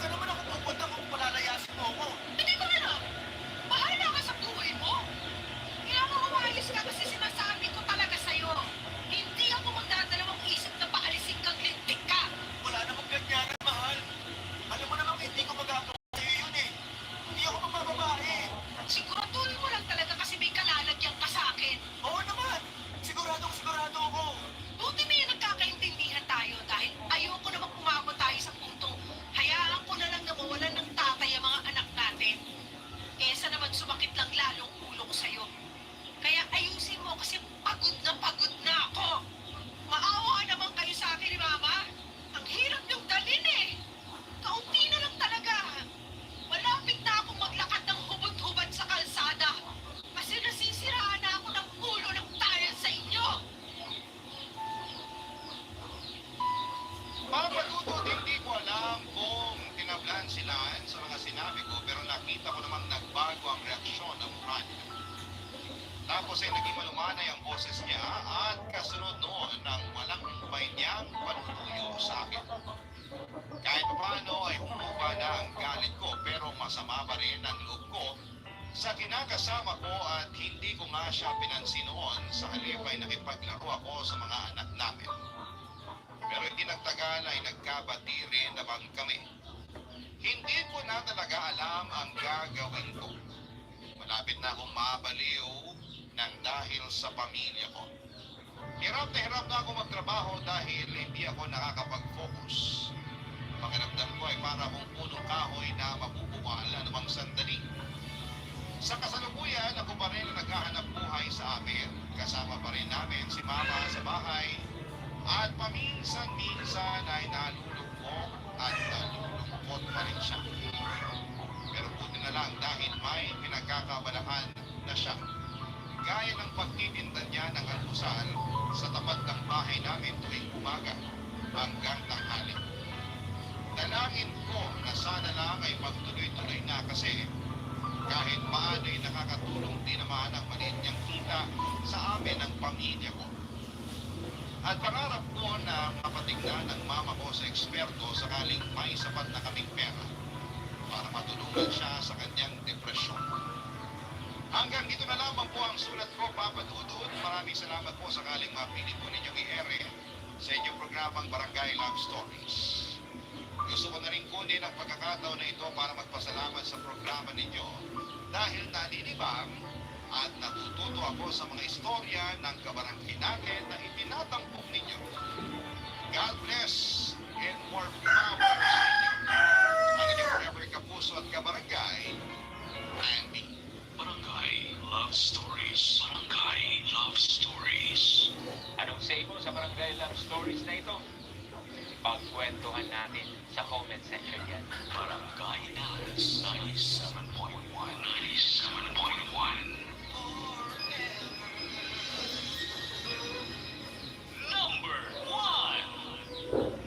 Saan naman ako pupunta kung palalayasin mo ako? Hindi ko alam. Bahala ka sa buhay mo. Kaya mo umayos ka kasi sinasabi ko talaga sa'yo. Hindi ako magdadalawang isip na paalisin kang lintik ka. Wala namang ganyanan, mahal. Alam mo namang hindi ko magagawa sa'yo yun eh. Hindi ako magbababae. Siguraduhin mo lang talaga kasi may kalalagyan ka sa akin. Oo naman. Siguradong sigurado ako. Buti may nagkakaintindihan tayo dahil ayoko namang umabot tayo sa puntong hayaan ko na lang na mawalan ng tatay ang mga anak natin. Kesa naman sumakit lang lalong ulo ko sa'yo. Kaya ayusin mo kasi pagod na ako. Maawa naman kayo sa akin ni Mama. Ang hirap yung dalhin eh. Kaunti na lang talaga. Malapit na akong maglakad ng hubad-hubad sa kalsada. Kasi nasisiraan na ako ng ulo ng tayan sa inyo. Papadudod, hindi ko alam kung tinablan sila sa mga sinabi ko pero nakita ko namang nagbago ang reaksyon ng mukha niya. Tapos ay naging malumanay ang boses niya at kasunod noon ng walang humpay niyang panutuyo sa akin. Kahit paano ay humupa na ang galit ko pero masama pa rin ang loob ko sa kinakasama ko at hindi ko nga siya pinansin noon sa halip ay nakipaglaro ako sa mga anak namin. Pero hindi nagtagal ay nagkabati rin naman kami. Hindi ko na talaga alam ang gagawin ko. Malapit na akong mabaliw ng dahil sa pamilya ko. Hirap na ako magtrabaho dahil hindi ako nakakapag-focus. Pakiramdam ko ay para akong punong kahoy na mabubuwal anumang sandali. Sa kasalukuyan, ako pa rin ang naghahanap buhay sa amin. Kasama pa rin namin si Mama sa bahay. At paminsan-minsan ay nalulungkot at nalulungkot pa rin siya. Pero buti na lang dahil may pinagkakabalahan na siya. Gaya ng pagtitinda niya ng almusal sa tapat ng bahay namin tuwing umaga hanggang tanghali. Dalangin ko na sana lang ay magtuloy-tuloy na kasi kahit paano ay nakakatulong din naman ang maliit niyang kita sa amin ng pamilya ko. At pangarap ko na mapatignan ng mama ko sa eksperto sakaling may sapat na kaming pera para matulungan siya sa kanyang depresyon. Hanggang dito na lamang po ang sulat ko, Papa Dudut. Maraming salamat po sakaling mapili po ninyong i-ere sa inyong programang Barangay Love Stories. Gusto ko na rin kunin ang pagkakataon na ito para magpasalamat sa programa ninyo dahil naninibang at natututo ako sa mga istorya ng kabarangay natin na itinatampok ninyo. God bless and more power sa inyo. Ang inyong forever kapuso at kabarangay, Andy. Barangay Love Stories. Barangay Love Stories. Anong say mo sa Barangay Love Stories na ito? Pagkwentuhan natin sa comment section yan. Barangay Dance 97.1. 97.1. Number 1.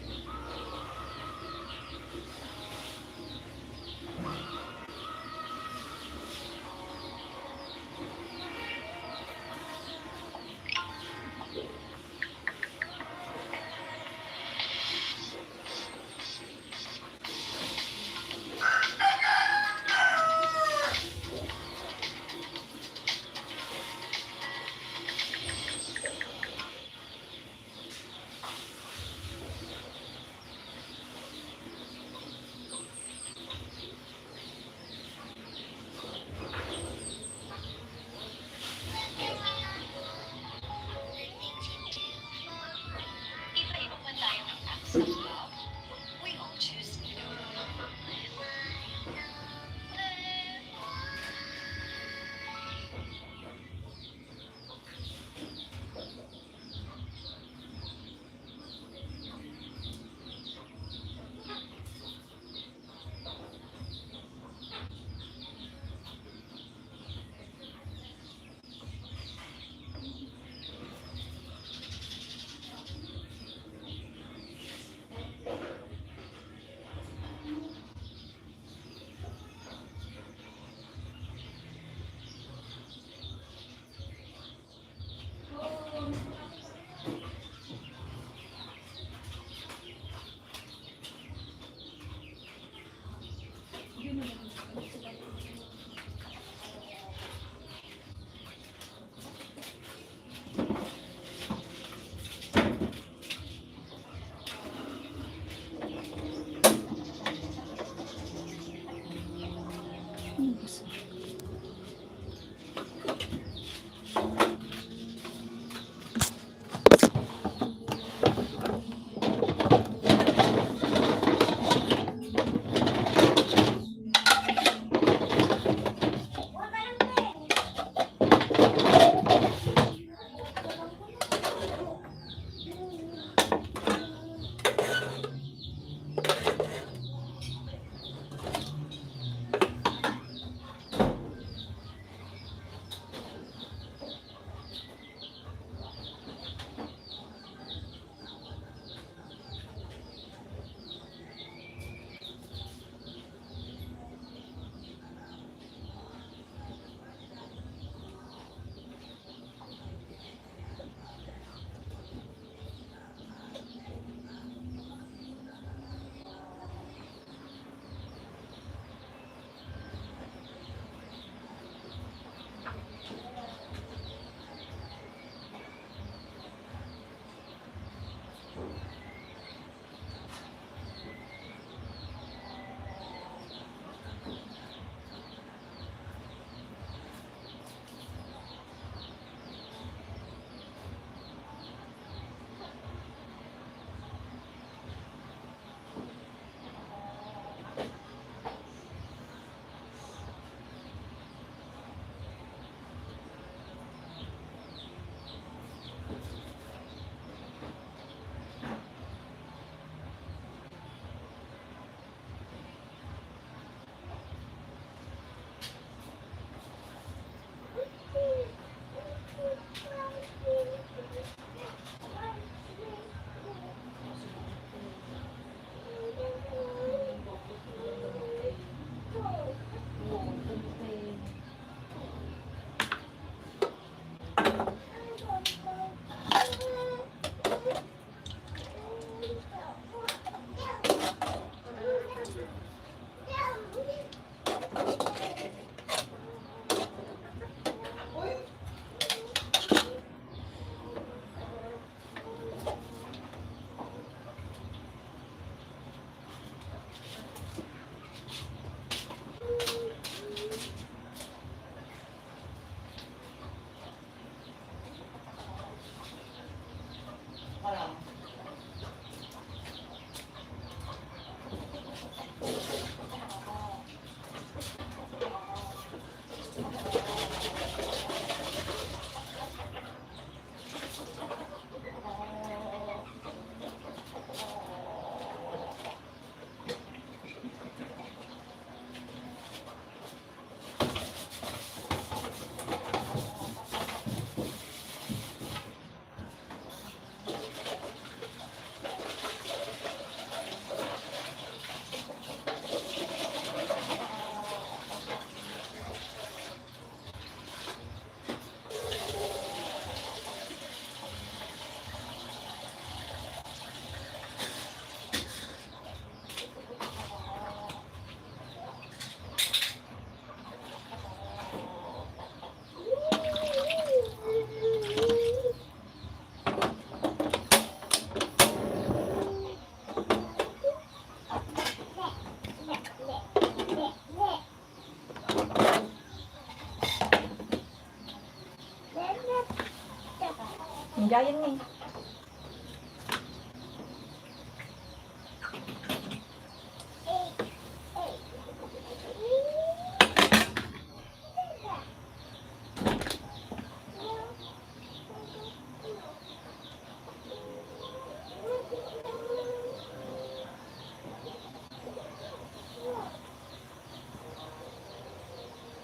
Hingayin mo eh.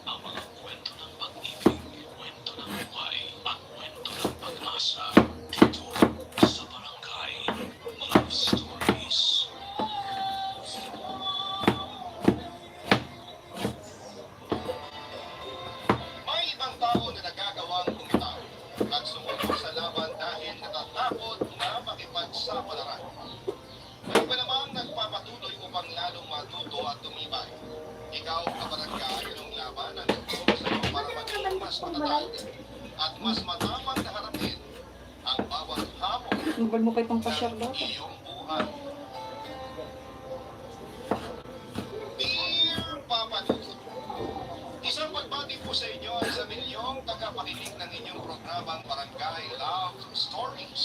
Ang mga kwento ng pag-ibig, kwento ng buhay, at kwento ng pag-asa dito sa Barangay Love Stories. May ibang tao na nagagawang bumitaw at sumunod sa laban dahil natatakot na makipagsapalaran. May iba namang nagpapatuloy upang lalong matuto at tumibay. Ikaw, kabarangay, anong laban ang nagturo sa iyo para maging mas matatag at mas matapang na harapin ang bawat hamon Nubal mo kay pang pasyar daw. ng iyong buhay. Dear Papa Dudut, Bumabati po sa inyo ang sa milyong tagapakinig ng inyong programang Barangay Love Stories.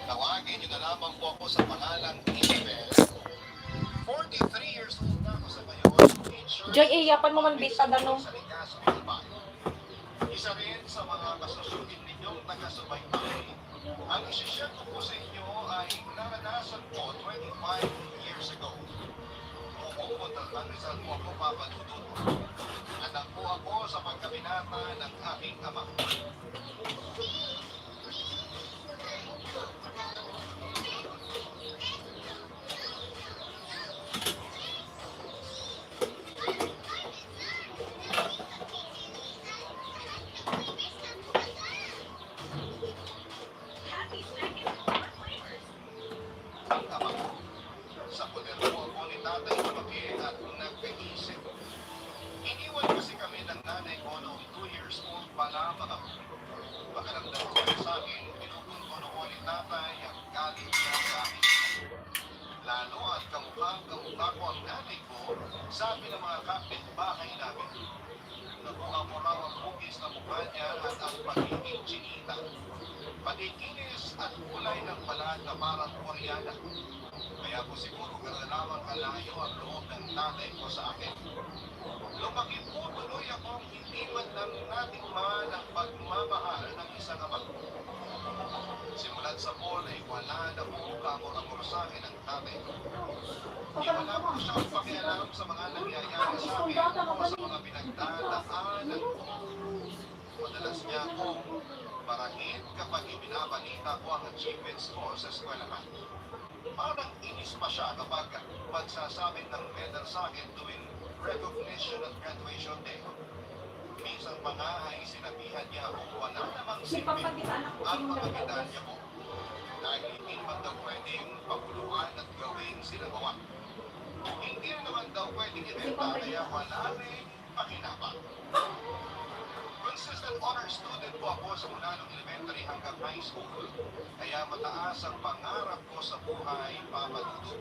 Tawagin niyo na lamang po ako sa pangalang Isabel. 43 years old na ako sa ngayon. Joy, iyapan mo man bisa danong. Sa Ligas, Bilbao. Isa rin sa mga kasusugin ninyong taga-subaybay. Ang isishare ko po sa inyo ay naranasan ko 25 years ago. Pupunta ng Rizal po ako papadudod. Anak po ako sa pagkabinata ng aking ama. Ang ama. Sa poder po ako ni tatay lumaki at nagkaisip. Iniwan kasi kami ng nanay ko noong 2 years old pa lamang ako. Pakiramdam ko sa akin, pinupun ko noon ni tatay ang galit niya sa akin. Lalo at kamukha ko ang nanay ko, sabi ng mga kapitbahay namin. Nakuha mo raw ang bugis na mukha niya at ang pagiging chinita. Pati kinis at kulay ng balat na parang koreana. Kaya po siguro lamang kalayo ang loob ng tatay ko sa akin. Lumaki po tuloy akong hindi man lang natikman ang pagmamahal ng isang ama. Simulat sa mall ay wala na po kamor-amor sa akin ang tatay ko. Di wala po siyang pakialam sa mga nangyayari sa akin o sa mga pinagdadaanan ko. Madalas niya akong marahit kapag ibinabalita ko ang achievements ko sa eskwelahan. Parang inis pa siya kapag magsasabit ng medal sa akin tuwing recognition at graduation day. Minsan pa nga ay sinabihan niya ako wala namang silbi ang mga medalya ko. Dahil hindi naman daw pwedeng paguluan at gawing sinagawa. Hindi naman daw pwedeng ibenta kaya wala rin pakinabang. Consistent honor student po ako simula ng elementary hanggang high school. Kaya mataas ang pangarap ko sa buhay, papadudod.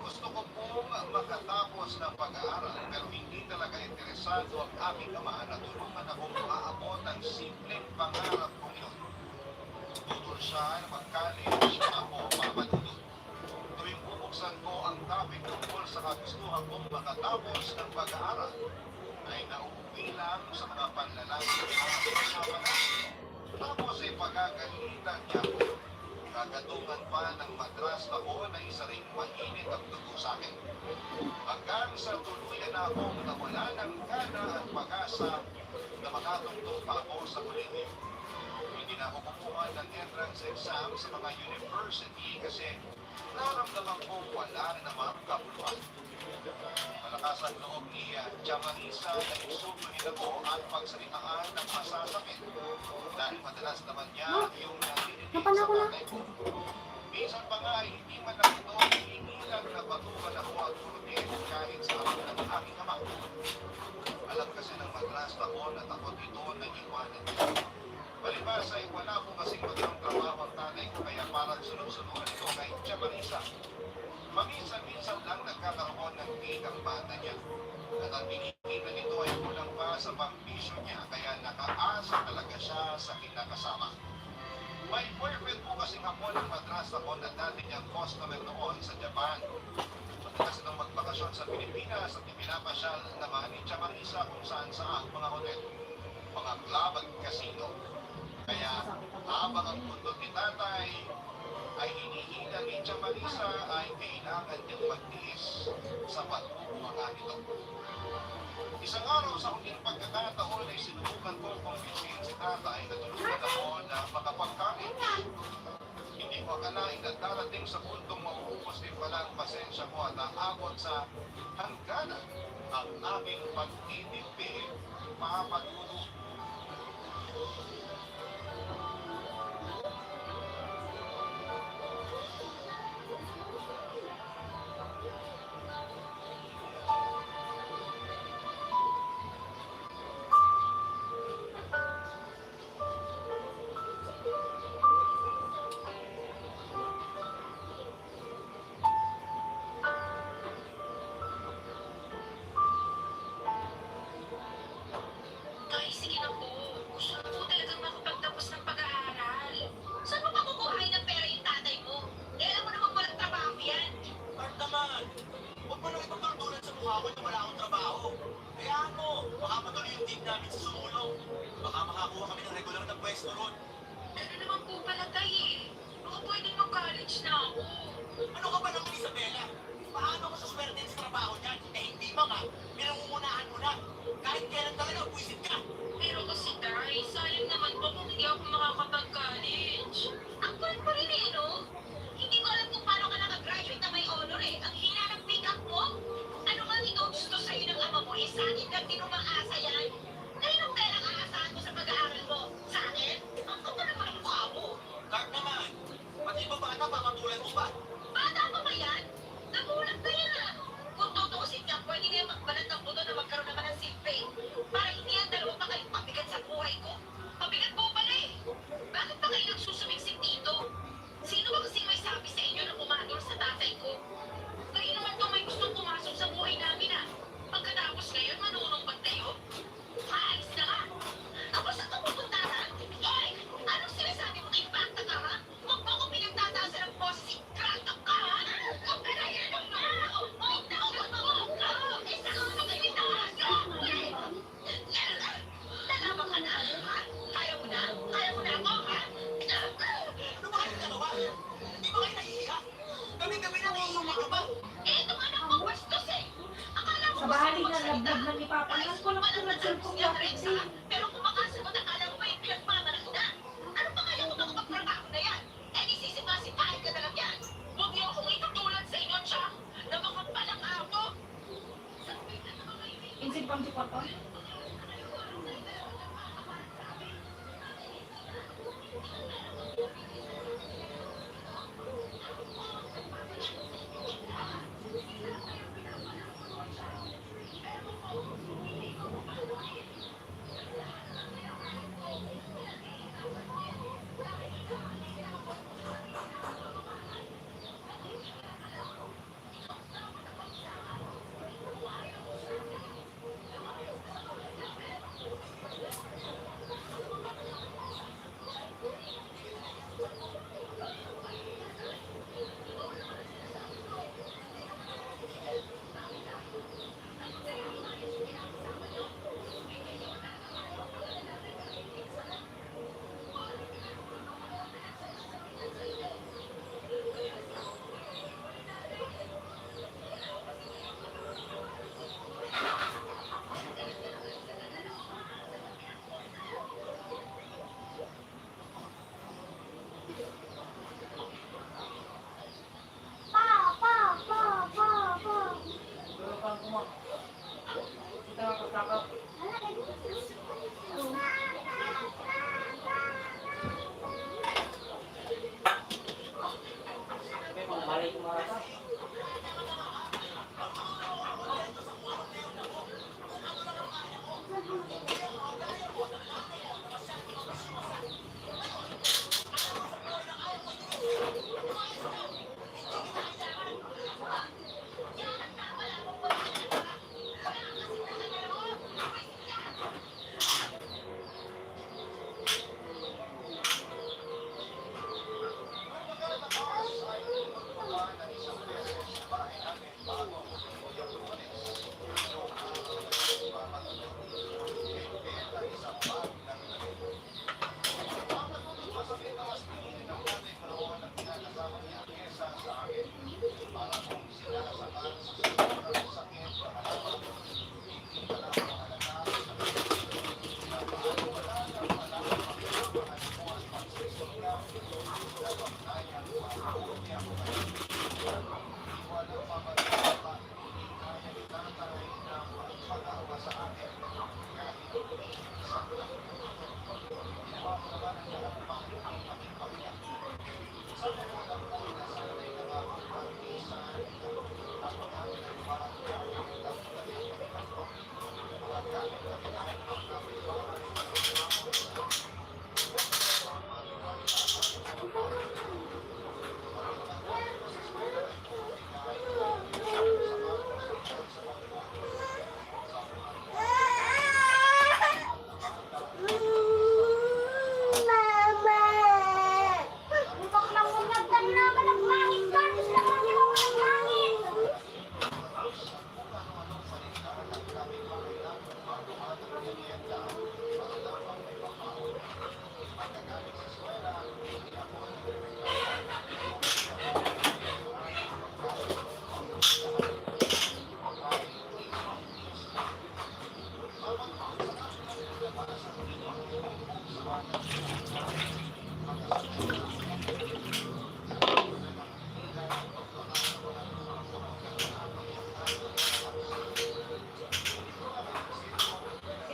Gusto ko pong makatapos ng pag-aaral pero hindi talaga interesado ang aking ama na tulungan akong maabot ang simpleng pangarap kong yun. Tutol siya na mag-college, ako papadudod. Tuwing bubuksan ko ang topic tungkol sa kagustuhan kong makatapos ng pag-aaral, ay nauuwi lang sa mga panlalangin at kasama na. Tapos ay pagagalitan niya ako. Kagatungan pa ng madras ako na isa ring mainit ang dugo sa akin. Hanggang sa tuluyan na akong nawala ng gana at pag-asa na makatungtong pa ako sa kolehiyo. Hindi na ako kumuha ng entrance exam sa mga university kasi naramdaman ko wala na namang kabuluhan. Malakas ang loob ni Jamarisa na insultuhin ako at pagsalitaan ng masasakit dahil madalas naman niya yung narinig sa tatay ko. Minsan pa nga ay hindi man lang ito hinihilang na batukan ako at urutin kahit sa akin ng aking ama. Alam kasi ng madras ako na takot ito na iwanan niya. Palibas ay wala ko kasing magandang trabaho ang tatay ko kaya parang sunod-sunod ito kay Jamarisa. Paminsan-minsan lang nagkakaroon ng gig ang bata niya. At ang binigyan nito ay kulang pa sa pambisyo niya kaya nakaasa talaga siya sa kinakasama. May boyfriend po kasing ako ng madras ako na dati niyang customer noon sa Japan. Madalas nang magbakasyon sa Pilipinas at ipinapasyal naman ni Jamarisa kung saan mga hotel, mga club at casino. Kaya habang ang mundo ni tatay ay hinihila ni Jamarisa ay kailangan niyang magtiis sa pagkukuha nito. Isang araw sa huling pagkakataon ay sinubukan ko kumbinsin si tatay na tulungan ako na makapag-college. Hindi ko akalain na darating sa puntong mauubos din pala ang pasensya ko at aabot sa hangganan ang aming pag-ibig papadudod. makakuha kami ng regular na pwesto ron. Ano naman po pala tayo eh. Baka pwedeng mag-college na ako. Ano ka ba naman, Isabela? Paano ka sa swerte sa trabaho niyan? Eh hindi ba nga, pinangungunahan mo na. Kahit kailan talaga, buwisit ka. Pero kasi tay, sayang naman po kung hindi ako makakapag-college. Ang kulit pa rin eh, no? Hindi ko alam kung paano ka nakagraduate na may honor eh. Ang hina ng pick-up mo. Ano nga gusto sa'yo ng ama mo eh? Sa akin lang din umaasa yan. Kaninong pera aasahan mo sa pag-aaral mo? Sa akin? Ang kapal naman ang mukha mo. Kart naman, pati ba bata, papatulan mo ba? Bata pa ba yan? Nagulat na yan ah. Kung tutuusin ka, pwede na yung magbalat ng buto na magkaroon naman ng silbi. Para hindi yan dalawa pa kayo pabigat sa buhay ko. Pabigat po pala eh. Bakit pa kayo nagsusumiksik dito? Sino ba kasi may sabi sa inyo na pumadol sa tatay ko? Kayo naman to may gustong pumasok sa buhay namin ah. Pagkatapos ngayon, manunumbat kayo? Aalis na nga. Ako sa pupunta na? Hoy! Anong sinasabi mo kay Bata ka ha? Huwag mo akong pinagtataasan ng boss si Krato ka ha? Huwag ka na yan mo! Huwag na huwag mo! Isa ka mo kay Bitaas! Nalaman ka na ha? Kaya mo na? Kaya mo na ako ha? Ano ba kayo dalawa? Hindi ba kayo nahihiya? Gabi-gabi na nahihiya ka ba? Eh, itong anak mo bastos eh! Akala mo Sa bahali na labdab na ni Papa. Yan ko lang tulad sa kong lapit eh. pero kung makasagot, akala mo ba yung pinagmamanak na? Ano pa kaya kung makapagtrabaho na yan? Eh, di sisipa-sipahin ka na lang yan. Huwag niyo akong itutulad sa inyo, siya, na mga palang ako. Insin pang si Papa.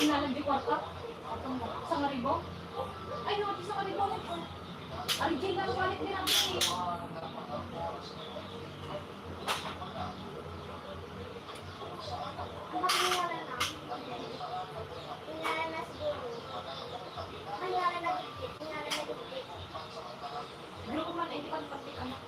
Inalang di kwarta. Sa ngaribo. Ay, no, sa ngaribo. Arigin na balik din ang bisi. Ang mangyayari na. Mangyayari na siguro. Mangyayari na dikit. Mangyayari na dikit. Pero kung man, hindi pa napatik anak.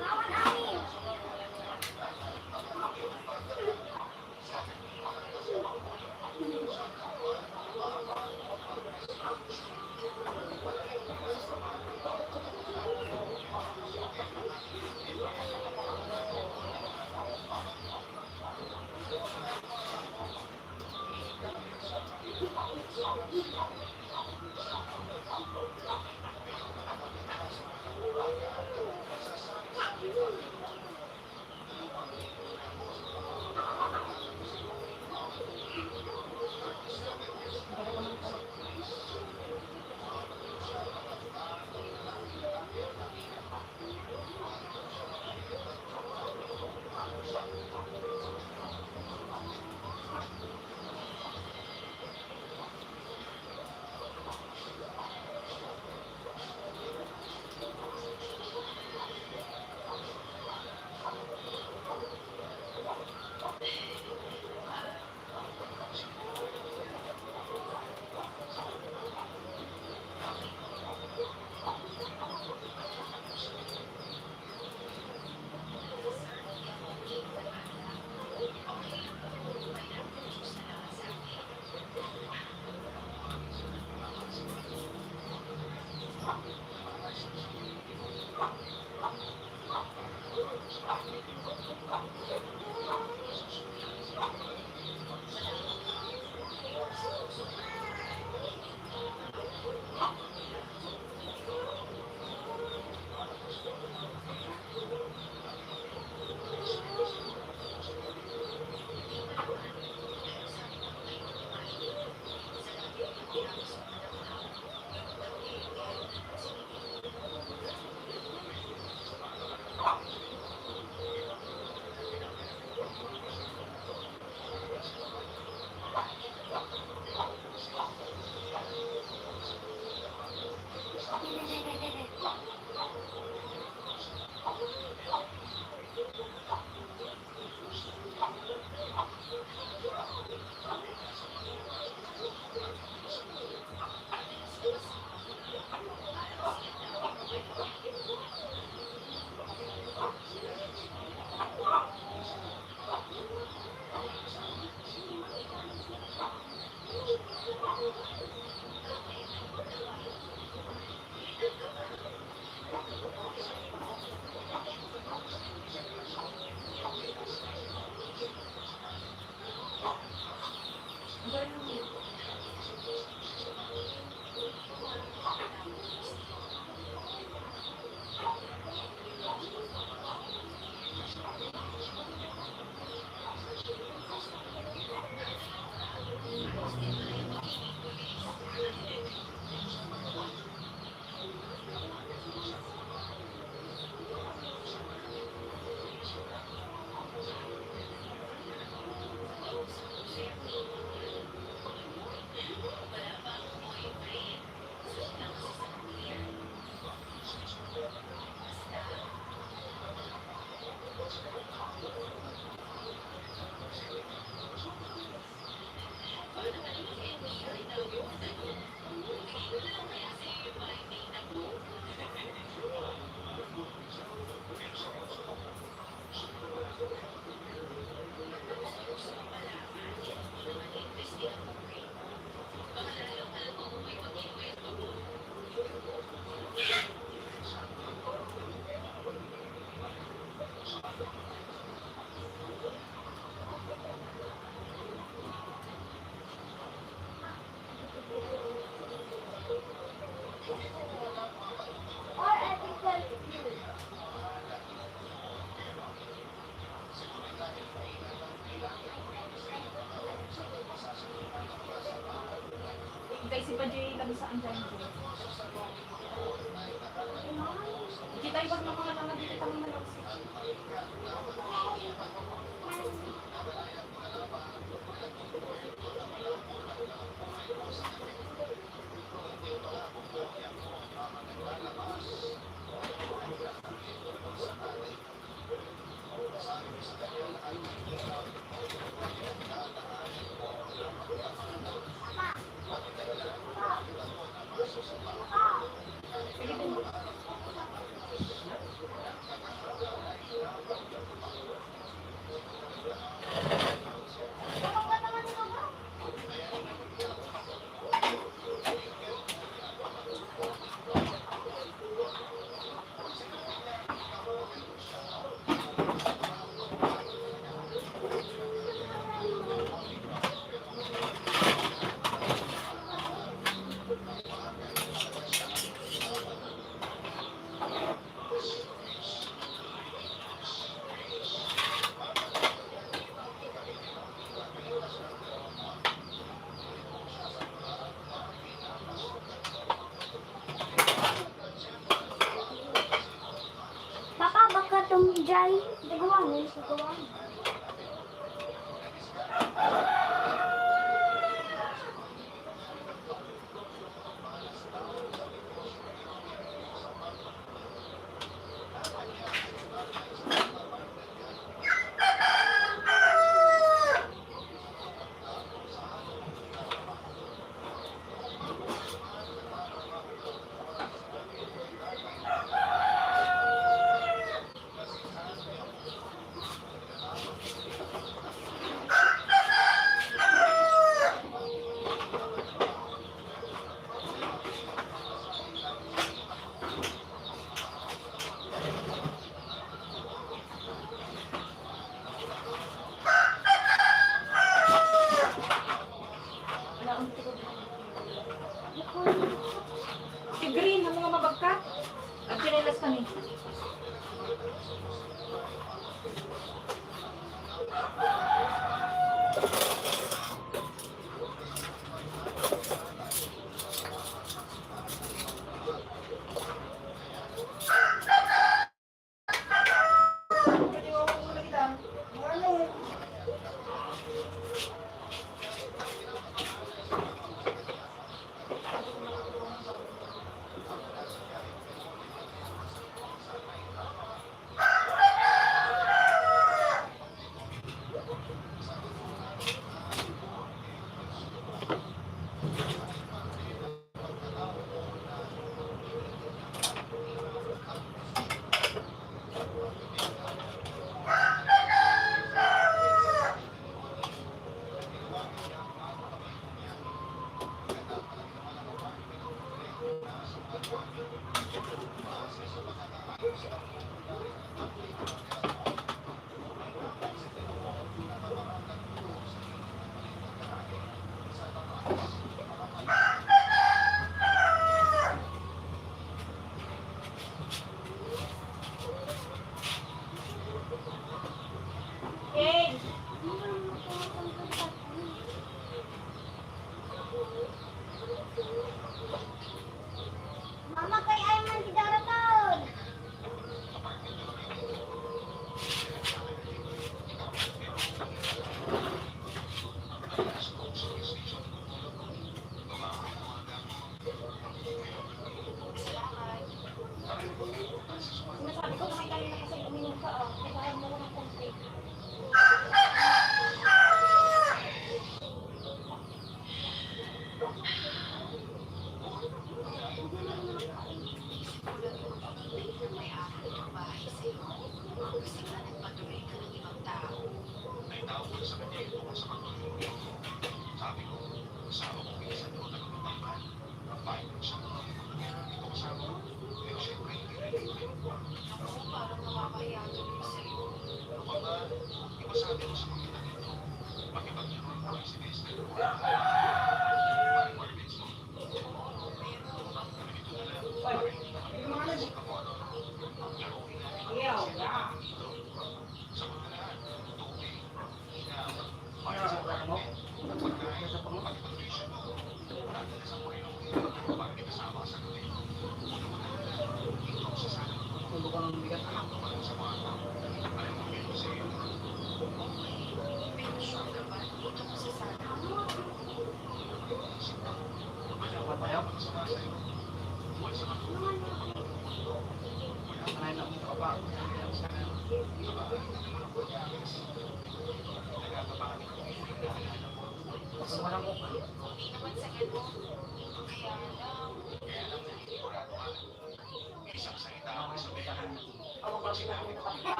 Awan amin. saan dyan dyan. Kita ibang mga lang dito kami malapit. Papa, baka tumjay. Nagawa mo, nagawa mo.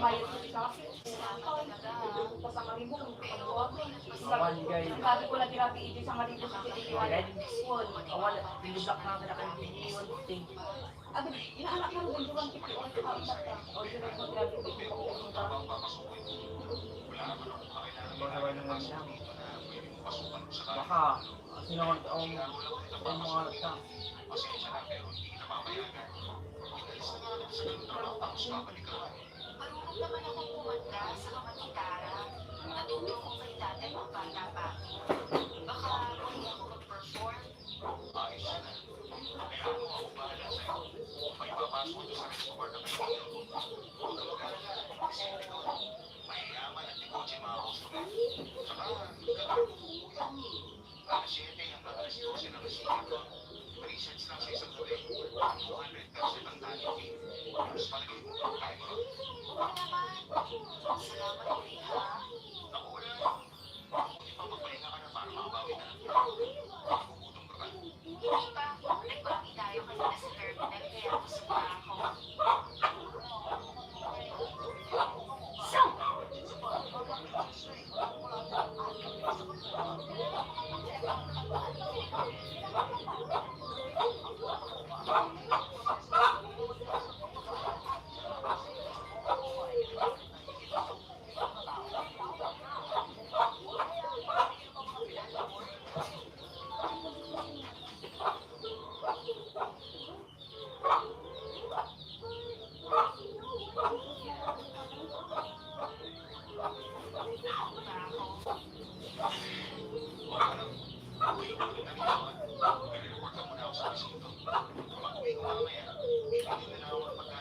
bayad ko sa akin. Tapos ang aribo, Barangay. sabi ko lang tirapi ito sa aribo sa tiniwala. Awal, pinulak na ka na kayo iniwan. Abi, inaanak ng bunduan kita o sa o direct mo tirapi ito. Bagawa naman lang. Baka, sinawag ang mga ta. Marunong naman akong kumanta sa mga gitara. Natuto ko kay tatay nung bata pa ako. Baka muli ako mag-perform. Mayayaman at negosyo mga customer. Saka, alas 7 ang alas 12 ng resibo. 3 cents lang sa isang huli. 200 pesos ang tali fee. Mas palagay mo, kaya mo ron? Oo naman. Salamat ulit ha. Ako wala. Hindi pa magpahinga ka na para makabawi ka ng tao. Nagugutom ka ba? Hindi pa. Nagbawi tayo kanina sa terminal kaya gusto pa ako.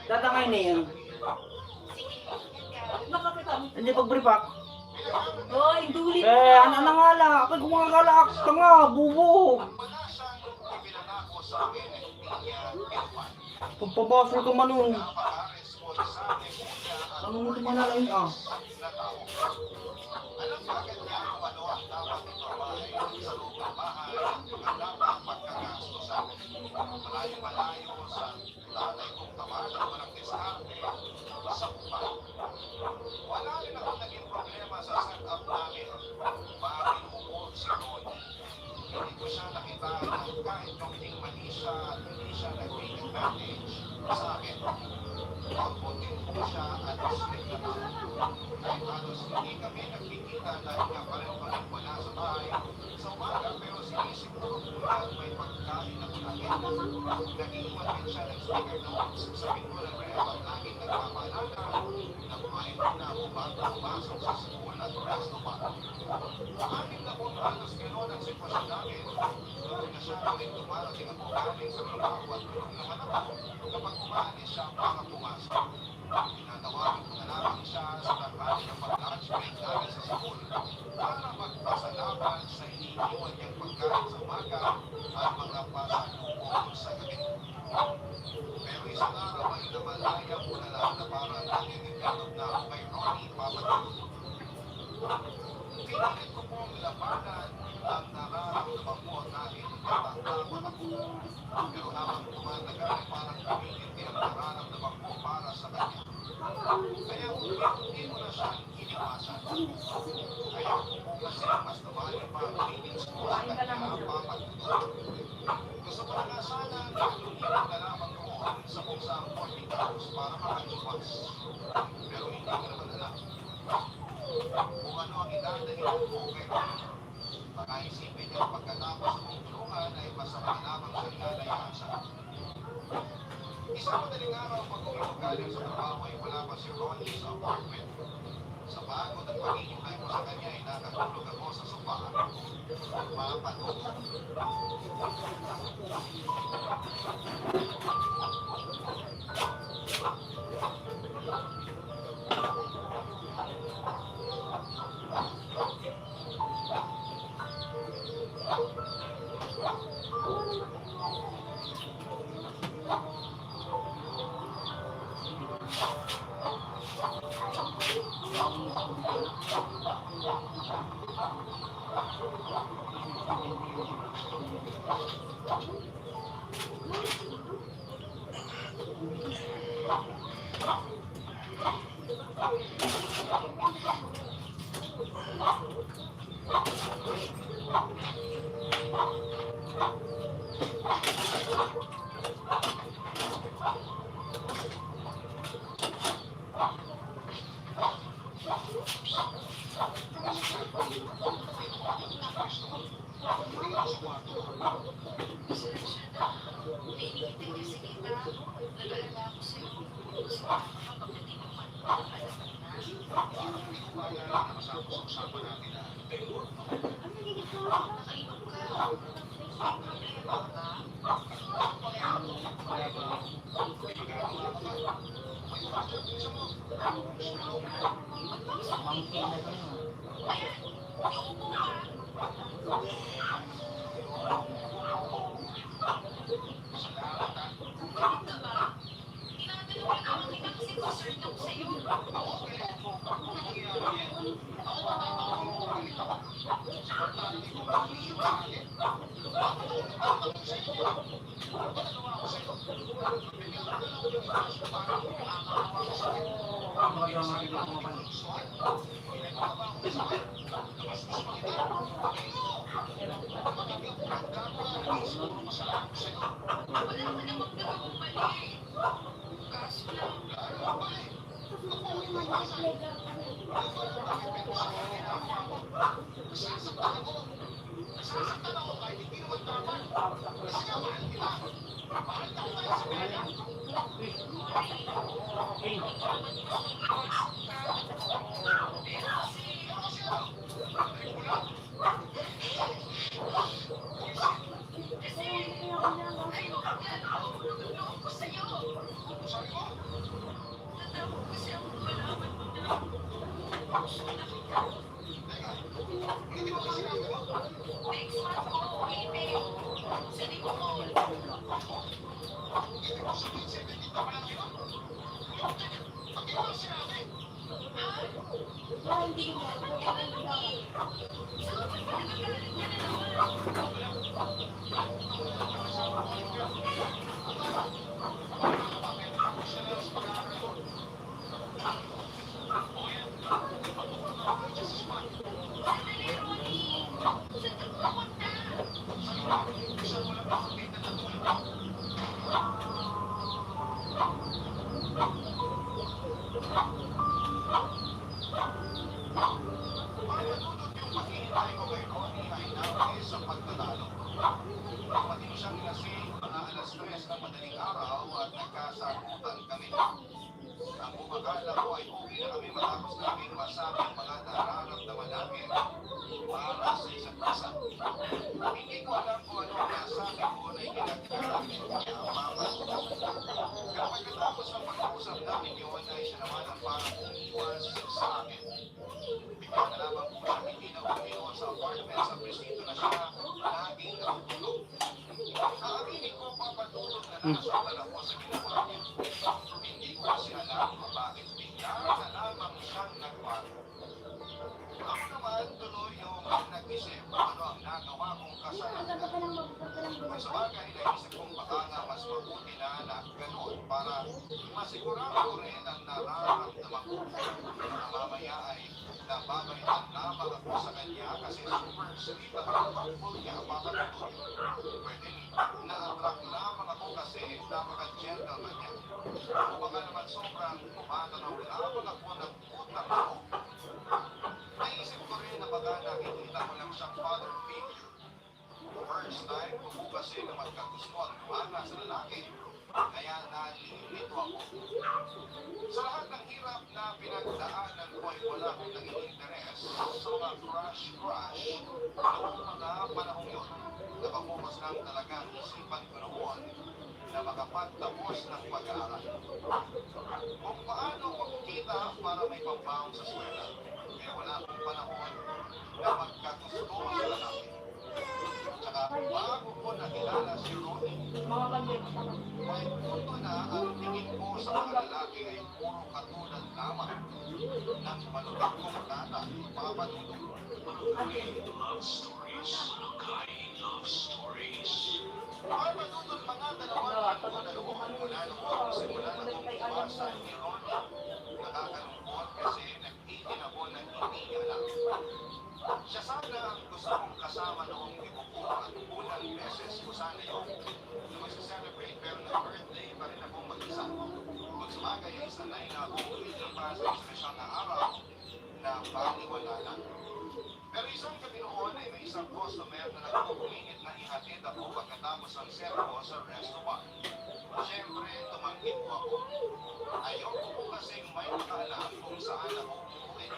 Tatangay na yan. Nakapitan. Hindi pag-bripak. Hoy, dulit Ano na nga lang? Ako'y kumakalak. Tanga, bubo. Palasang ipinangako sa akin ng niya Pilpan. Pagpabasol ka man nun. Napaka-responsable niya at Ano mo tumanalain ah? na tao. Alam ba kanya kung ano ang dapat itorbahay sa loob ng bahay at ang dapat pagkagastusan. Malayo-malayo sa tatay kong tawanan walang diskarte sa upa. Wala rin ako naging problema sa setup namin. Bakit upo si Ronnie? Hindi ko siya nakita ng kahit kaunting mali siya at hindi siya nag-take advantage sa akin. Pagputin ko siya at split na lang. Kahit halos hindi kami nagkikita dahil nga pareho kami wala sa bahay sa umaga pero sinisiguro ko at may pagkain ako namin. Nag-iwan din siya ng sticker notes sa pinto ng ref at laging nagpapaalala na kumain muna ako bago pumasok sa school at resto pa. Amin na kung halos gano'n ang sitwasyon namin. Doon na siya ulit dumarating ako galing sa trabaho at tulog naman ako kapag umaalis siya para pumasok. Tinatawagan ko na lamang siya sa tanghali ng pag-lunch break namin sa school para magpasalamat sa iniiwan niyang pagkain sa umaga at mga pasalubong sa gabi. Pero isang araw ay namalaya ko na lang na parang nangingitlog na ako kay Ronnie papatulog. Pinilit ko pong labanan ang nararamdaman ko at dahil natatakot ako. Pero habang tumatagal ay parang pinilit din ang nararamdaman ko para sa kanya. Kaya hindi ko na siya iniwasan. Kaya ko po kasi mas nawali pa ang feelings ko sa kanya papatulog. Gusto ko na nga sana na lumipat na lamang roon sa kung saan boarding house para makaiwas. Pero hindi ko naman alam kung ano ang idadahilan ko kay Ronnie. Baka isipin niya pagkatapos kong tulungan ay masama lamang sa inalayaan sa akin. Isang madaling araw pag-uwi ko galing sa trabaho ay wala pa si Ronnie sa apartment. Sa pagod at paghihintay ko sa kanya ay nakatulog ako sa sofa. Mapatulog. pangalan na kasama sa usapan natin na Taylor. Nakainom ka. May problema ka? Naupo ka. Bakit ka ba? Tinatanong ka naman kita kasi concerned ako sa'yo. Wala naman namang gawang mali. Kaso lang, loob ko sa'yo. Natakot kasi ako malaman mo na next month ko ako email sa Nicole. Ha? Hindi ko mapagkalan eh. Saan ka ba nagagalit ka na naman? Sandali, Ronnie. Saan ka pupunta? Paghihintay ko kay Ronnie ay nabis sa pagtatalo. Dumating siyang lasing mga alas 3 ng madaling araw at nagkasagutan kami. Ang bumakala ko ay uwi na kami matapos naming masabi ang mga nararamdaman namin para sa isa't isa. Hindi ko alam kung ano ang nasabi ko na ikinagkaroon niya mama. Pero pagkatapos ng pag-uusap namin yun ay siya naman ang parang umiwas sa akin. Bigla na lamang po siya hindi na umiwas sa apartment sa presinto na siya laging natutulog. Aaminin ko papatulog na nasaktan ako sa ginawa niya. Hindi ko kasi alam kung bakit bigla na lamang siyang nagbago. Ako naman tuloy yung nag-isip kung ano ang nagawa kong kasalanan. Kung sa bagay, naisip kong baka nga mas mabuti na gano'n para masigurado ko rin ang nararamdaman ko. Na mamaya ay nababalitan lamang ako sa kanya kasi super sweet at thoughtful niya papatuloy. Pwede na-attract lamang ako kasi napaka-gentleman niya. O baka naman sobrang tumatanaw lamang ako ng utang ko. Naisip ko rin na baka nakikita ko lang siyang father figure. First time ko po kasi na magkagusto ang tumaga sa lalaki. Kaya nalilito ako. Sa lahat ng hirap na pinagdaanan ko ay wala akong naging interes sa mga crush noong mga panahong yun. Nakapokus lang talaga ang isipan ko noon na makapagtapos ng pag-aaral. Kung paano magkita para may pambaon sa swela. Kaya wala akong panahon na magkagusto sa lalaki. Tsaka bago ko nakilala si Ronnie, may punto na ang tingin ko sa mga lalaki ay puro katulad lamang ng malupit kong tata, papadudong. Love stories. Barangay Love Stories. Papadudong mga dalawang taon na loob mula noong simula na bumiwasan ni Ronnie. Nakakalungkot kasi nag-itin ako na hindi niya alam. Siya sana ang gusto kong kasama noong ibuko at unang beses ko sana yun. Na mag-celebrate pero na-birthday pa rin akong mag-isa. Kung sumagay ay sanay na akong lumilipas sa espesyal na araw na baliwala lang. Pero isang gabi noon ay may isang customer na nagpupulingit na ihatid ako pagkatapos ng servo sa restaurant. Siyempre, tumanggit ko ako. Ayoko po kasing may makaalam kung saan ako uuwi.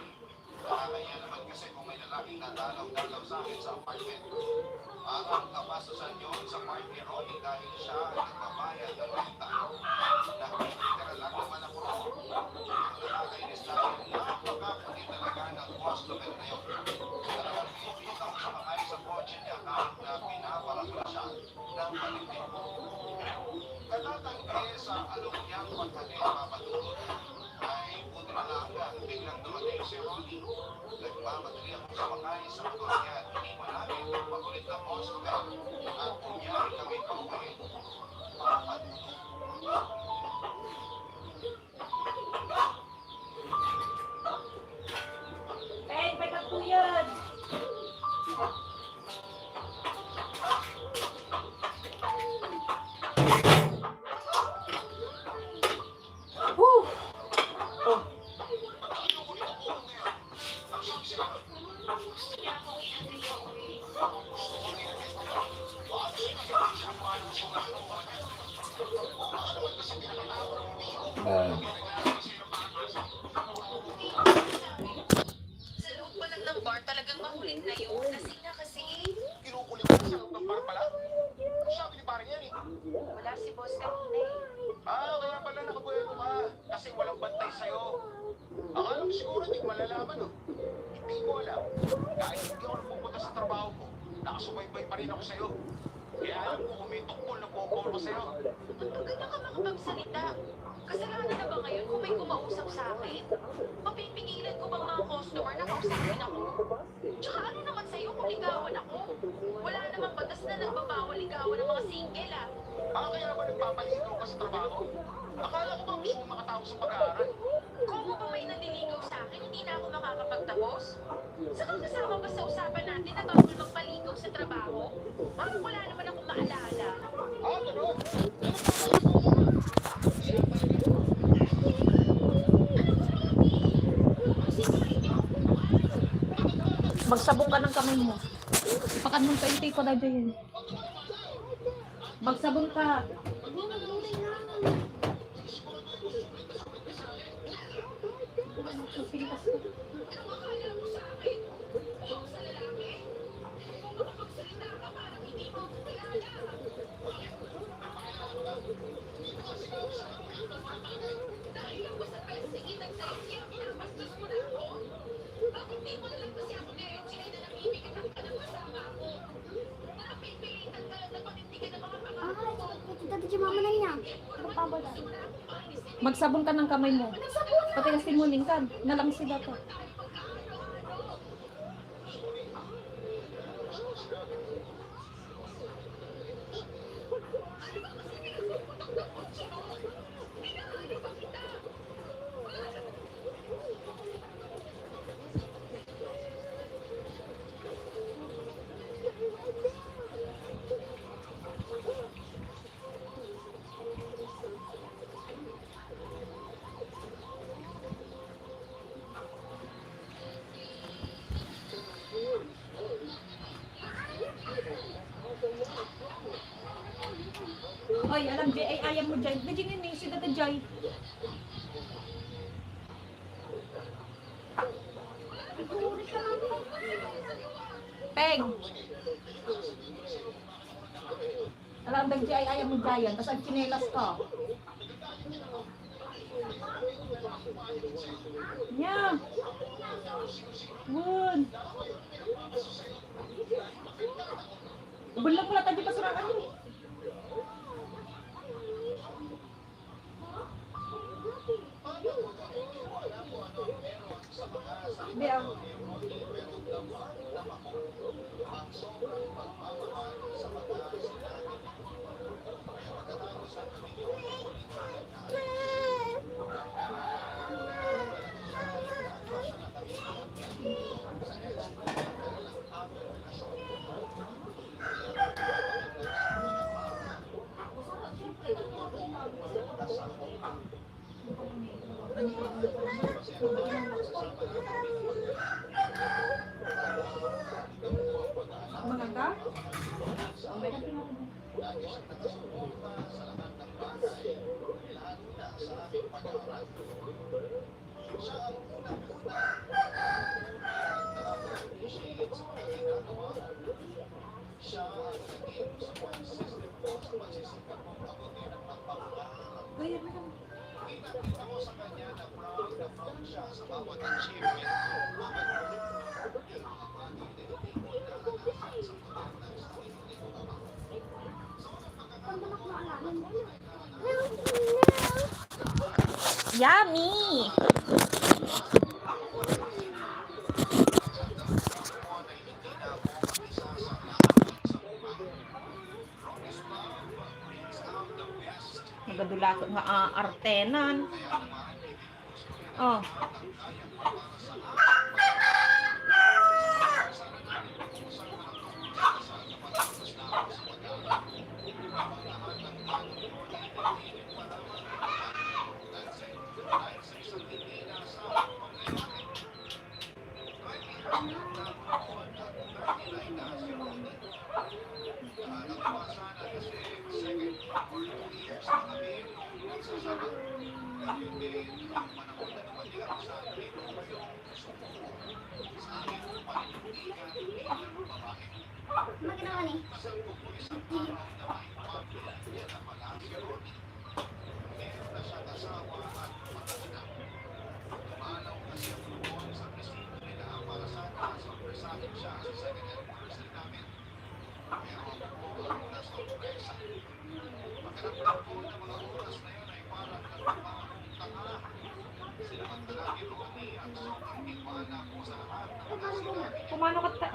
dadalaw-dalaw sa akin sa apartment. Ang kapasosan yun sa part ni Ronnie dahil siya ay nagbabayad ng renta. Nakikitira lang naman ako roon. Nakakainis dahil napakaputi talaga ng customer na yun. Talagang pinipilit ako sumakay sa kotse niya kahit na pinapara ko na siya ng paligid. Katatanggi sa along niyang pagkakit mapatulog ay buti na lang biglang dumating si Ronnie. Nagmamadali ako sumakay sa motor niya at iniwan namin ang makulit na customer at bumiyahe kami pauwi. Papatulog. Peng, may katuyod! Woo! Sa loob pa lang ng bar, talagang makulit na yun. Lasing na kasi. Kinukulit ko sa loob ng bar pala. Ang sabi ni parang yan eh. Wala si boss kanina eh. Kaya pala nakabuelo ka. Kasi walang bantay sa'yo. Akala mo siguro hindi ko malalaman, no? Hindi ko alam. Kahit hindi ako napupunta sa trabaho ko, nakasubaybay pa rin ako sa'yo. Kaya alam ko kung may tukol na po ko sa'yo. Ba't ka makapagsalita? Kasalanan na ba ngayon kung may kumausap sa akin? Mapipigilan ko bang mga customer na kausapin ako? Tsaka ano naman sa'yo kung ligawan ako? Wala namang batas na nagbabawal ligawan ng mga single ah. Kaya ba nagpapaligaw ka sa trabaho? Akala ko ba gusto mo makatapos sa pag-aaral? Kung mo ba may nanliligaw sa akin, hindi na ako makakapagtapos? Saka kasama ba sa usapan natin na bawal magpaligaw sa trabaho? Parang wala naman akong maalala. Ganun. Magsabong ka ng kamay mo. Pakan mo ka yung ko na dyan. Magsabong ka. Tadi mama na yan. Magpabala. Magsabong ka ng kamay mo. Pati kasi muling ka. Nalang sila to. Oy, alam, Jay, ay ayaw mo, Jay. Nandiyan yun eh, sila ka, Jay. Peng! Alam, Jay, ay ayaw mo, Jay. Tapos ang chinelas ka. Nya! Wun! Bulang pula tadi pasurakan ni. Biar. Maganda? bawat achievement ko. Yummy! Nagadulato nga artenan. Oh. Maginawa ni. Kumano ka ta?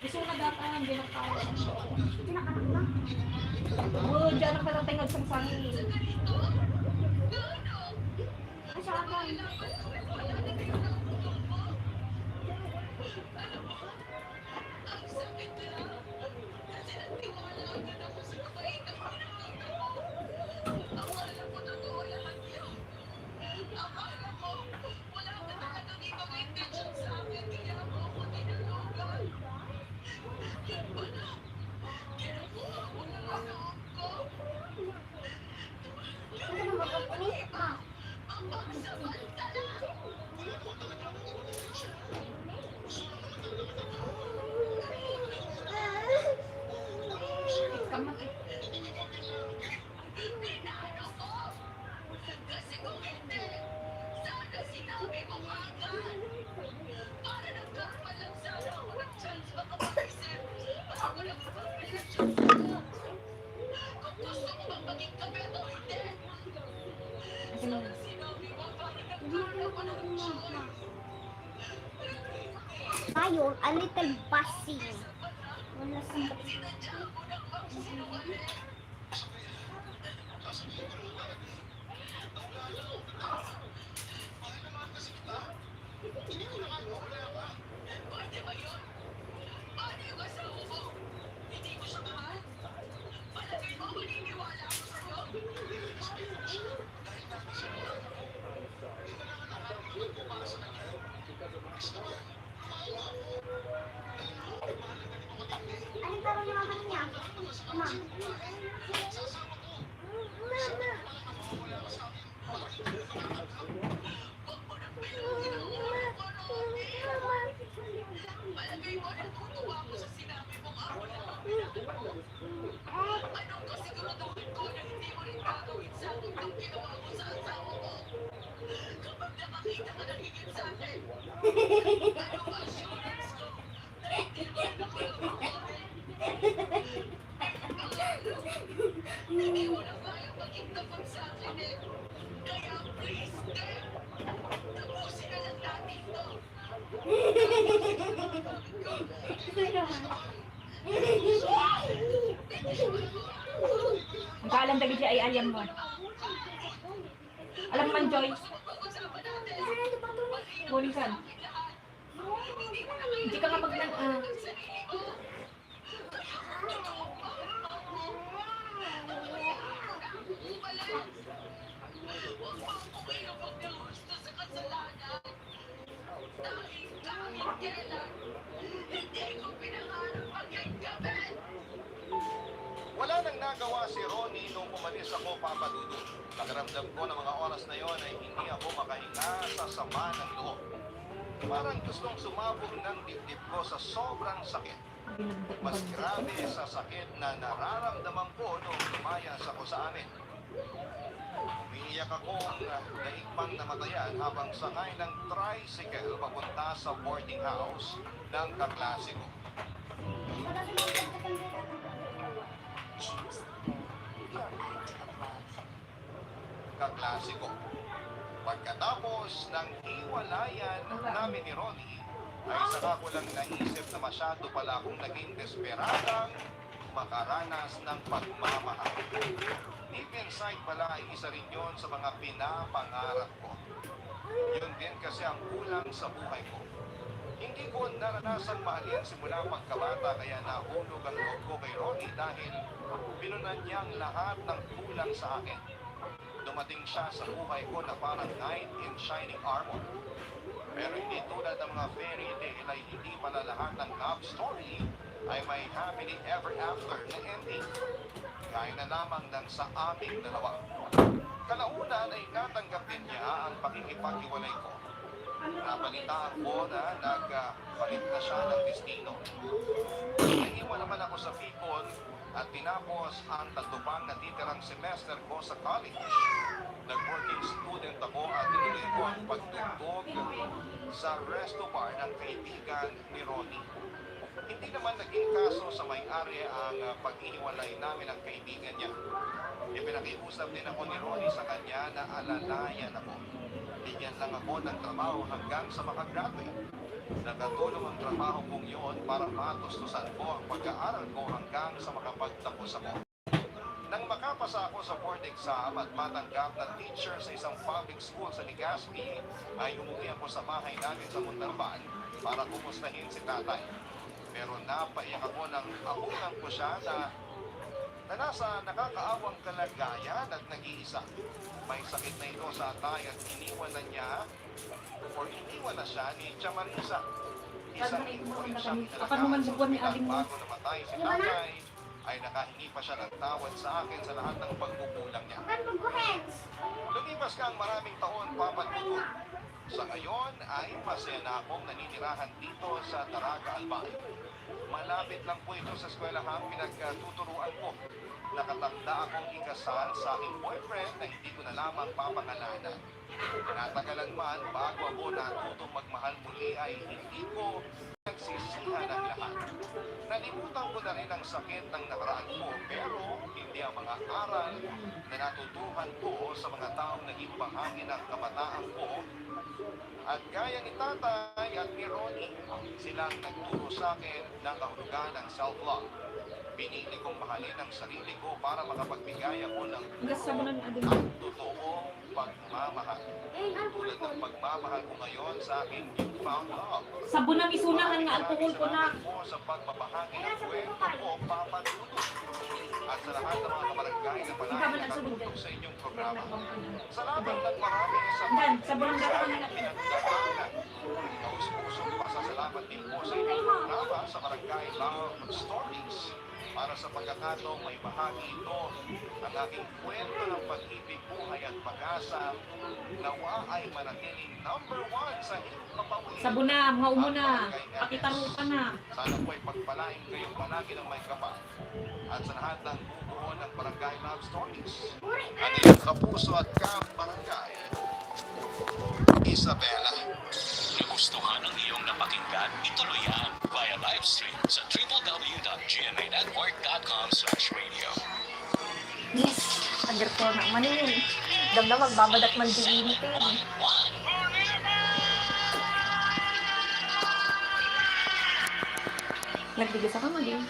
Gusto na data ang binakawa. Pinakanak na. Oo, dyan ang patatingag sa sangin. Ay, sa akin. Kasi kung hindi, sana sinabi mo agad. Para nagkaroon lang sana ako ng chance makapag-isip. Bago lang ipagrelasyon ko. Kung gusto mo bang maging kabeto o hindi. Sana sinabi mo para nagkaroon ako ng choice. Ngayon, a little fussy. Wala sa Sinadya mo ng magsinungaling. Pwede ba yun? Paano yung asawa mo? Hindi ko siya mahal? Palagay mo maniniwala ako sa'yo? Anong tawag niya mama niya? Ma. Palagay mo natutuwa ko sa sinabi mong ako lang ang pinakita. Anong kasiguraduhin ko na hindi mo rin gagawin sa akin ang ginawa mo sa asawa mo? Kapag nakakita ka ng higit sa akin, anong assurance ko na hindi mo rin ako nagmamahal? Hindi mo na kaya maging tapat sa akin eh. Kaya please, Dad, tapusin na lang natin to. Ang kaalam siya ay ayam mo. Alam man, Joy. Bulisan. Hindi ka nga Wala nang nagawa si Ronnie nung umalis ako, Papa Dudut. Pakiramdam ko ng mga oras na yon ay hindi ako makahinga sa sama ng loob. Parang gustong sumabog ng dibdib ko sa sobrang sakit. Mas grabe sa sakit na nararamdaman ko nung lumayas ako sa amin. Umiiyak akong daig pang namatayan habang sakay ng tricycle papunta sa boarding house ng kaklase ko. Kaklase ko. Pagkatapos ng hiwalayan namin ni Ronnie, ay saka ko lang naisip na masyado pala akong naging desperadang makaranas ng pagmamahal. Deep inside pala ay isa rin yun sa mga pinapangarap ko. Yun din kasi ang kulang sa buhay ko. Hindi ko naranasan mahalin simula pagkabata kaya nahulog ang loob ko kay Ronnie dahil pinunan niya ang lahat ng kulang sa akin. Dumating siya sa buhay ko na parang knight in shining armor. Pero hindi tulad ng mga fairy tale ay hindi pala lahat ng love story ay may happily ever after na ending. Gaya na lamang ng sa aming dalawa. Kalaunan ay natanggap din niya ang pakikipaghiwalay ko. Nabalitaan ko na nagpalit na siya ng destino. Naiiwan naman ako sa Bicol at tinapos ang tatupang natitirang semester ko sa college. Nag-working student ako at tinuloy ko ang pagtugtog sa resto bar ng kaibigan ni Ronnie. Hindi naman naging kaso sa may-ari ang paghihiwalay namin ng kaibigan niya. Ipinakiusap din ako ni Ronnie sa kanya na alalayan ako. Bigyan lang ako ng trabaho hanggang sa makagraduate. Nakatulong ang trabaho kong yun para matustusan ko ang pag-aaral ko hanggang sa makapagtapos ako. Nang makapasa ako sa board exam at matanggap na teacher sa isang public school sa Legazpi, ay umuwi ako sa bahay namin sa Montalban para kumustahin si tatay. Pero napaiyak ako nang abunan ko siya na nasa nakakaawang kalagayan at nag-iisa. May sakit na ito sa atay at iniwan na siya ni Tia Marisa. Isang linggo rin siyang inalagaan. Bago namatay si tatay, ay nakahingi pa siya ng tawad sa akin sa lahat ng pagkukulang niya. Lumipas ka ang maraming taon, Papa Dudut. Sa ngayon ay masaya na akong naninirahan dito sa Daraga, Albay. Malapit lang po ito sa eskwelahang pinagtuturuan ko. nakatanda akong ikasal sa aking boyfriend na hindi ko na lamang papangalanan. Natagalan man bago ako natutong magmahal muli ay hindi ko nagsisihan ang lahat. Nalimutan ko na rin ang sakit ng nakaraan ko pero hindi ang mga aral na natutuhan ko sa mga taong naging bahagi ng kabataan ko. At gaya ni Tatay at ni Ronnie, silang nagturo sa akin ng kahulugan ng self-love. Pinili kong mahalin ang sarili ko para makapagbigay ako ng Hanggang sa bulan totoong pagmamahal. Tulad ng pagmamahal ko ngayon sa aking newfound love. Sabon na misunahan nga alcohol ko na. Mo sa pagbabahagi ng kwento ko, Papa Dudo. At sa lahat ng mga kabarangay na palagi nakatutok sa inyong programa. Salamat ng marami sa Dan, sabon ng gata na pinagdadaanan. Taus-pusong pasasalamat din po sa inyong programa sa Barangay Love Stories. Para sa pagkakataong may bahagi ito ang aking kwento ng pag-ibig, buhay at pag-asa, nawa ay manatiling number 1 sa inyong papawin. Sabon na, mga umo na. Pakitaro ka na. Sana po ay pagpalain kayong palagi ng may kapal. At sa lahat ng bubuo ng Barangay Love Stories. Ang iyong kapuso at barangay, Isabela. Nagustuhan ang iyong napakinggan? Ituloy yan via live stream sa www.gmanetwork.com/radio. Yes, under ko na manin. Damdam magbabadak man diinit eh. Nagbigay sa kama din.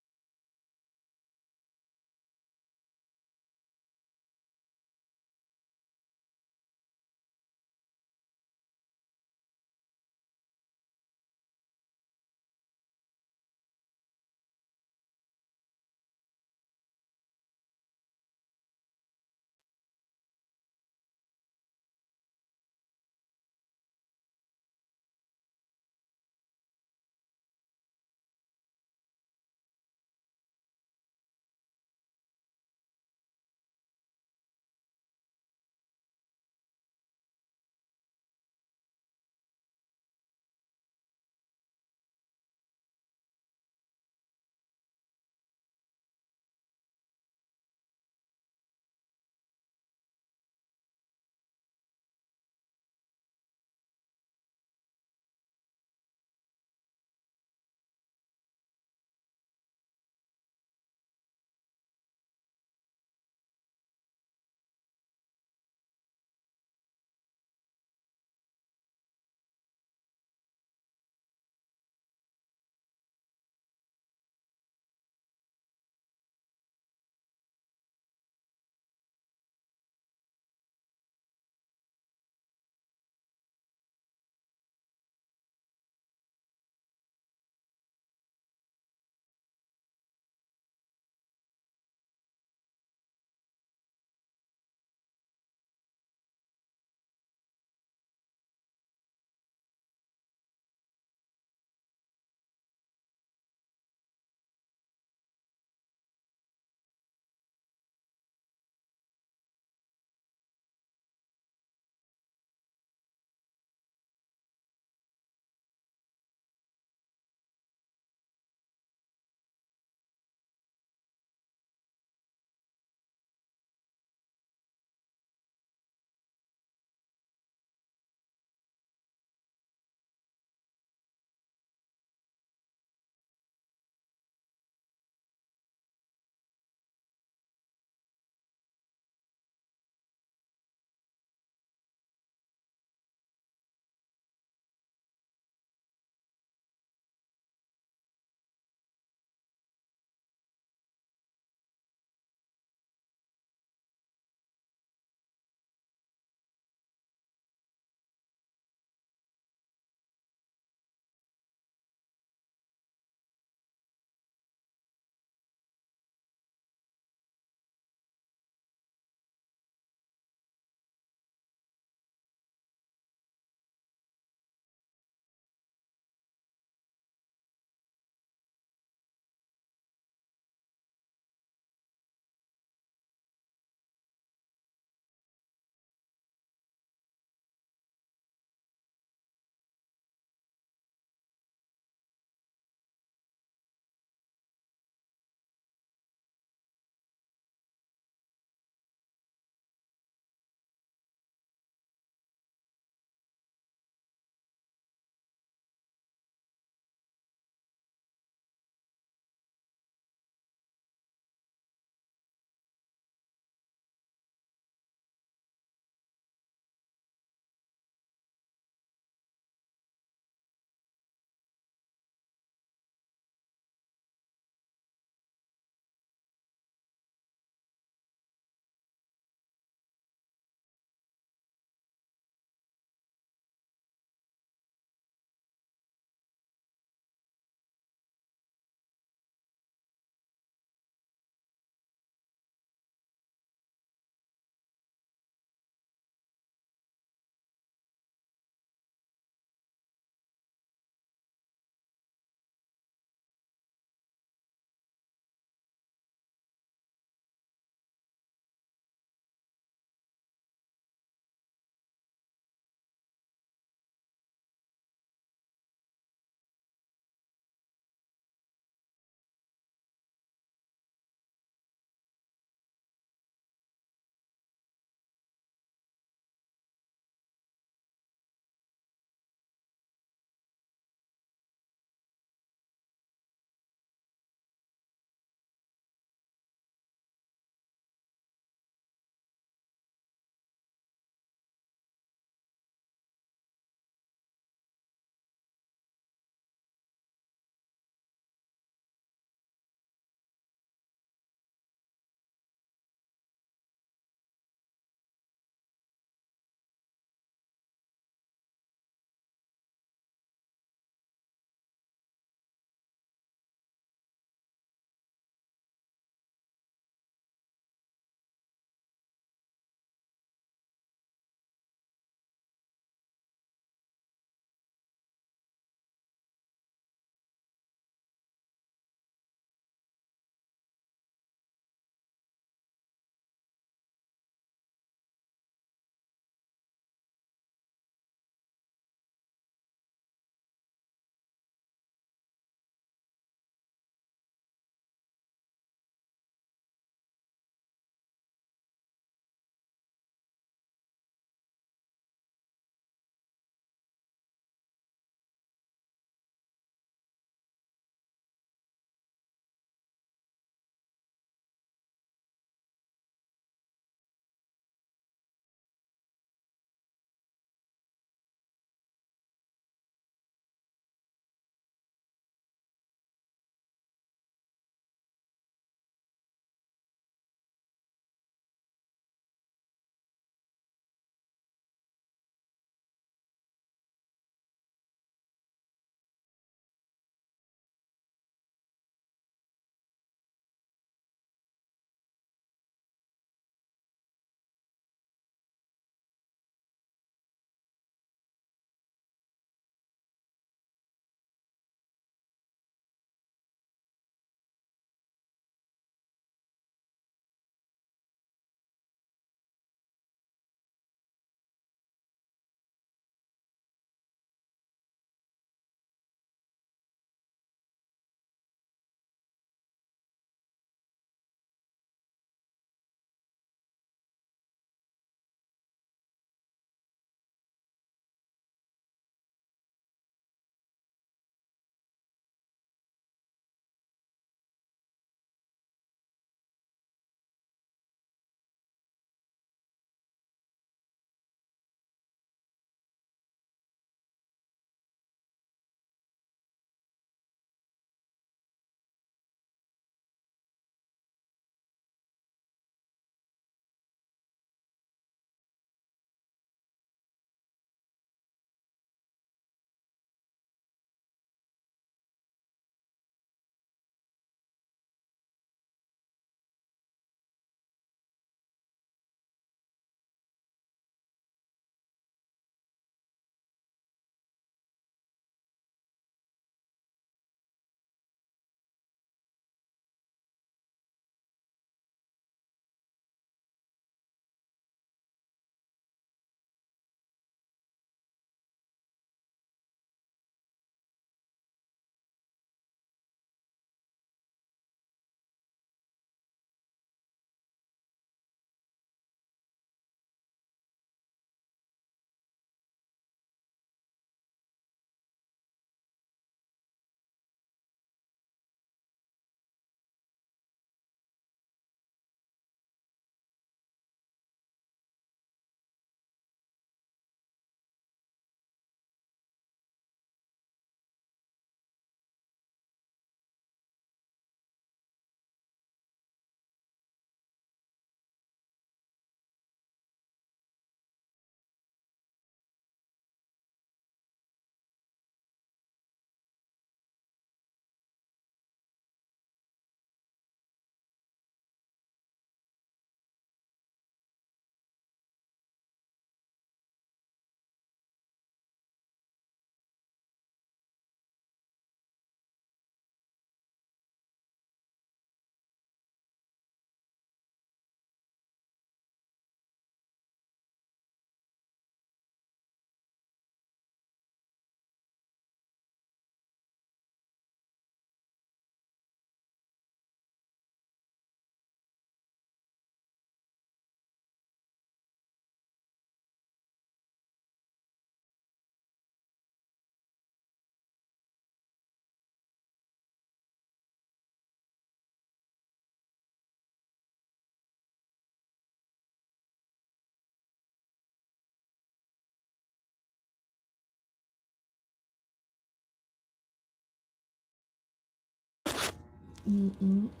Breathe.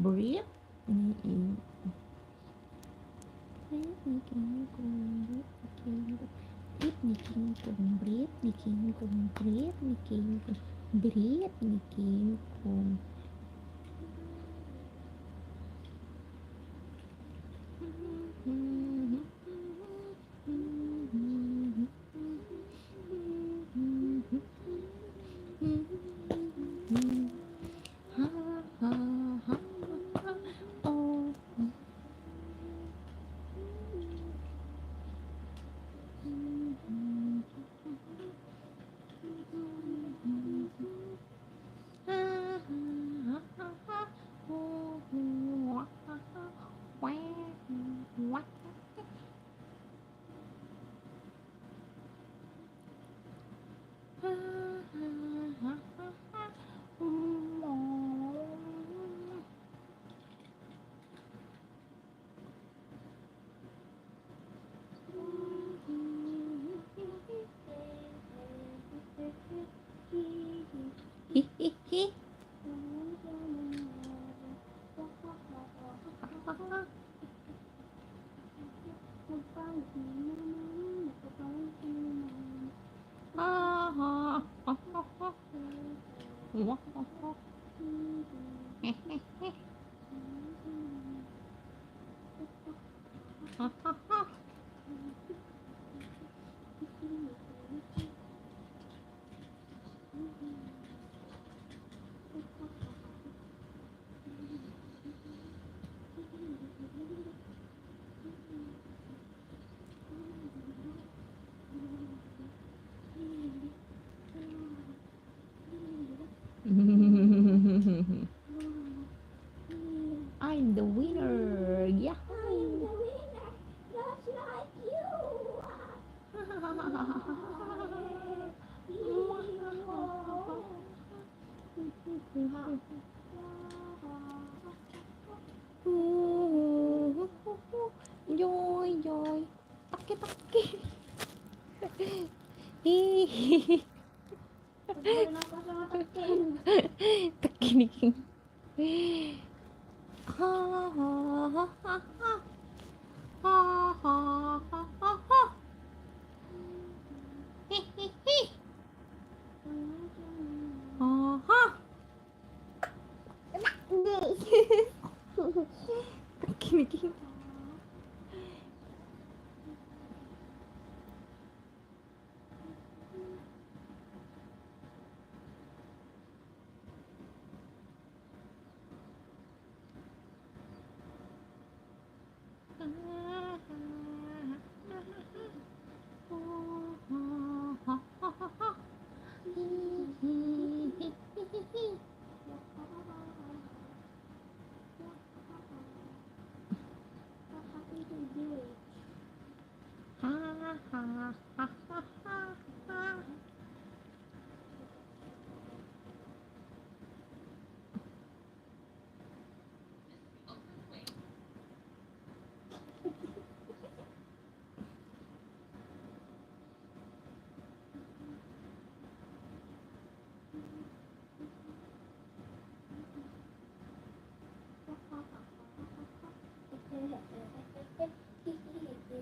Breathe ni King Kong. Breathe ni King Kong. Breathe ni King Kong. Breathe ni King Kong. Breathe ni King Kong. I'm the winner. Yahoo! Just like you. Joy, joy. Paki, paki. Pagkala na ako sa matakil. Takiniking. Ha ha ha ha ha. Ha ha ha ha ha. Hi hi hi. Ha ha. Takiniking.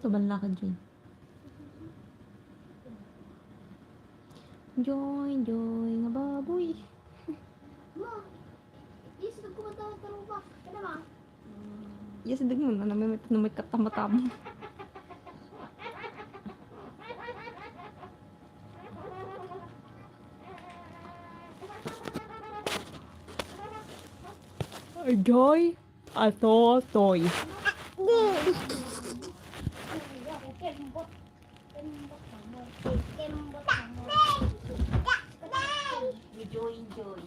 Tumala ka dyan. Joy, joy, nga baboy. Ma, yes, nagkumatawag ka. Ano ma? Yes, din mo na may katamatamu. Joy, ato, toy. Enjoy, enjoy.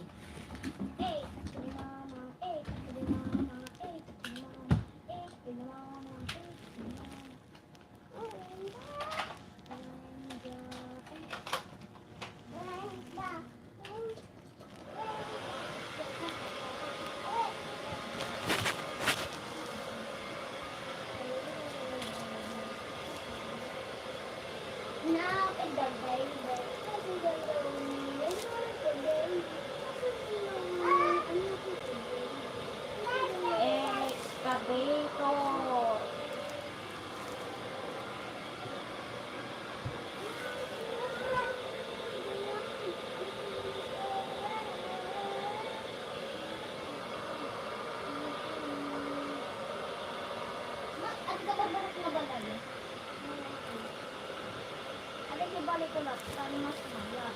Now in the baby, excavator. Ano ka ba balik na ba tayo? Ano yung balik ko lang? Saan mas maya?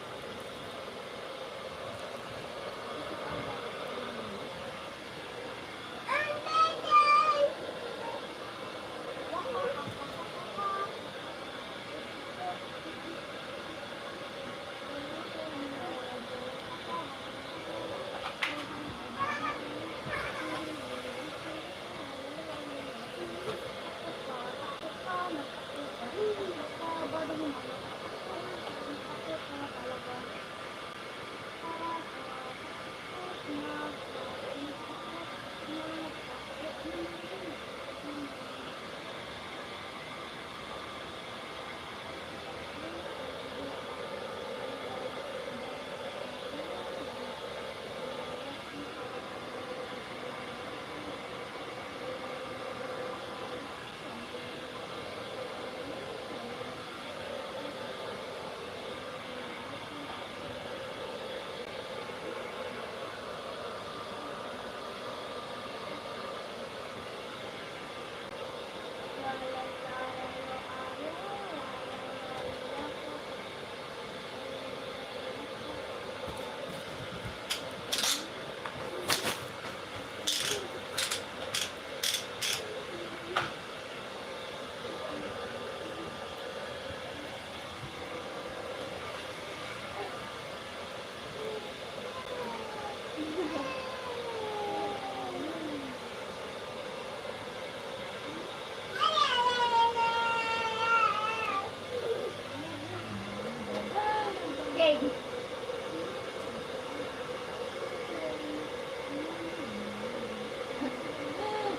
Okay.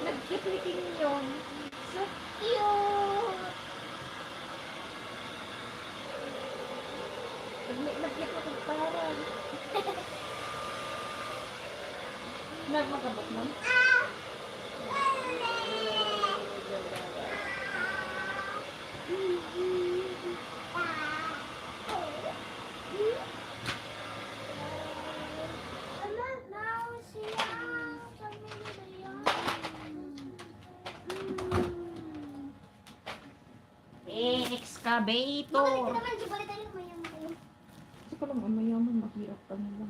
Nagkikliking yun. So cute! Nagkikliking parang. Nagmagabot mo? Excavator! Kasi ko lang mayaman, maghirap ka nila.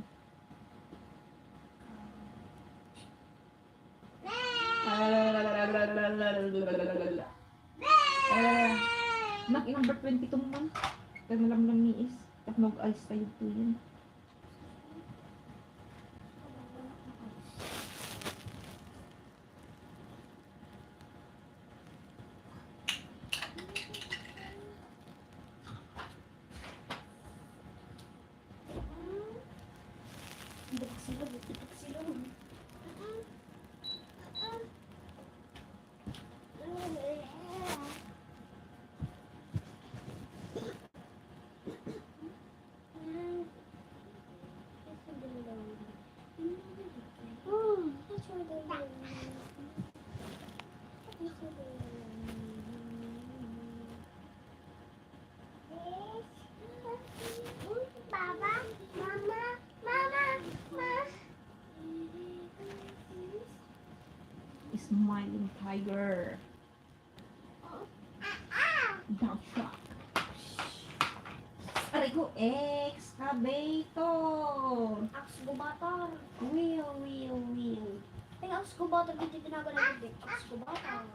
Nak, number 20 itong man. Kaya malamlang niis. At mag-alis tayo po yun. Smiling tiger. Dump truck. Aray ko, excavator. Excavator. Wheel. Ay, excavator dito tinagalan din. Excavator.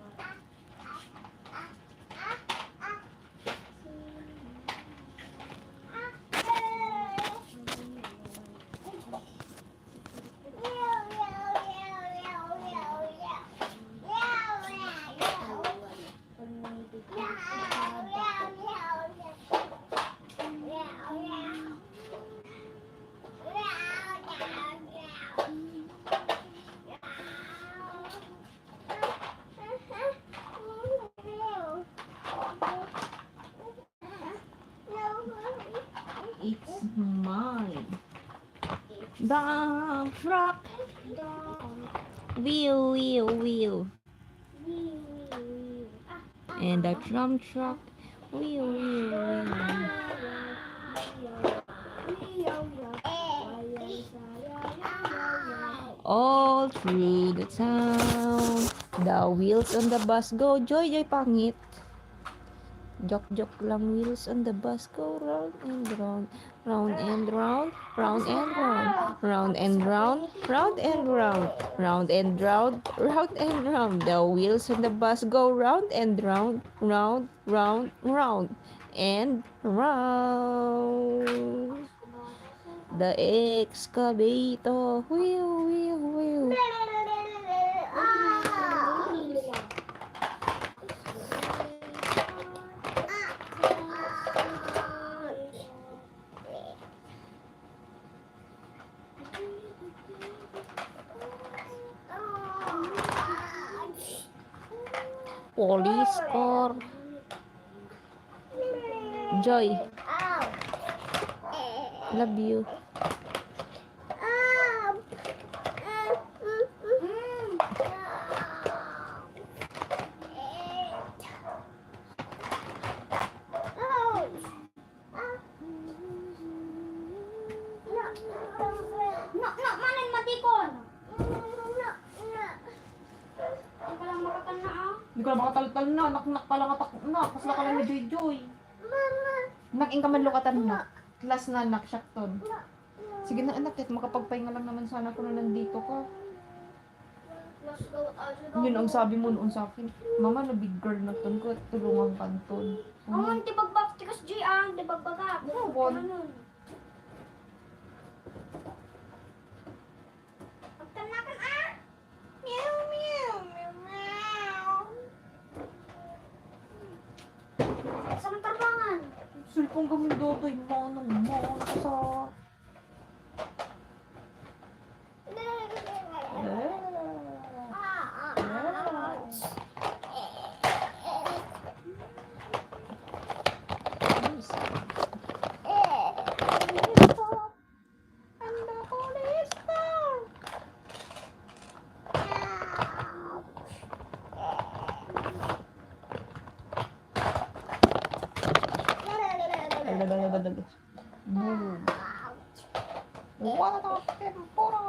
It's mine. Dump truck. Wheel. And the drum truck. Wheel, wheel, wheel. All through the town, the wheels on the bus go. Joy, Joy, pangit. Jok lang, wheels on the bus go round and round, round and round, round and round, round and round, round and round, round and round, round and round. The wheels on the bus go round and round, round, round, round, and round. The excavator, wheel, wheel, wheel. Police car. Joy, love you. Manin matikon. Hindi ka lang makatana ah. Hindi ko na makataltal na. Nak pa lang atak na. Pasla ka lang ni Joy Joy. Naking ka man lukatan na. Class na anak, Shakton. Sige na anak, kahit makapagpahinga lang naman sana kung nandito ka. Yun ang sabi mo noon sa akin. Mama, na big girl na ton ko. Tulungan ka ton. Oh, hindi bagbak. Tikas G ang. Hindi bagbaga. Oo, bon. Pagtanakan ah. Meow, meow, meow, meow. Saan tarbangan? Sulpong gaming dotoy. Manong, sa... Boom. What a tempura!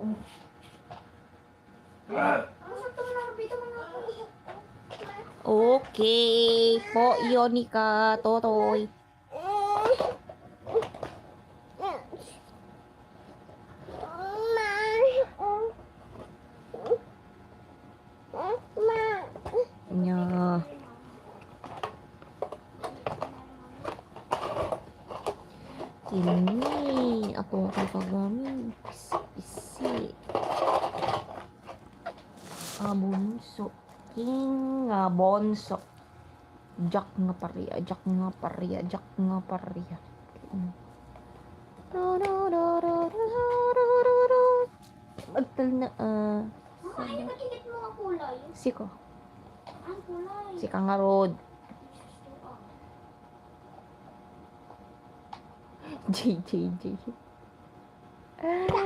Ang sakto mo na dito mga Okay. Po, Yonika, Totoy. Nya. Ini ako kapagamin. Pisi. Abunso. King nga bonso. Jack nga paria, Jack nga paria, Jack nga paria. Magtal na Ay, matigit mo ang kulay. Siko. Ang kulay. Sika nga road. J. J. Ah.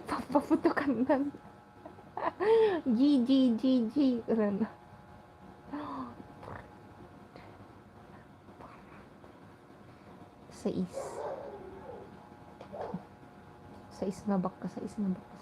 Papaputukan nan. G. Ano? Sais. Sais nga baka, sais nga baka.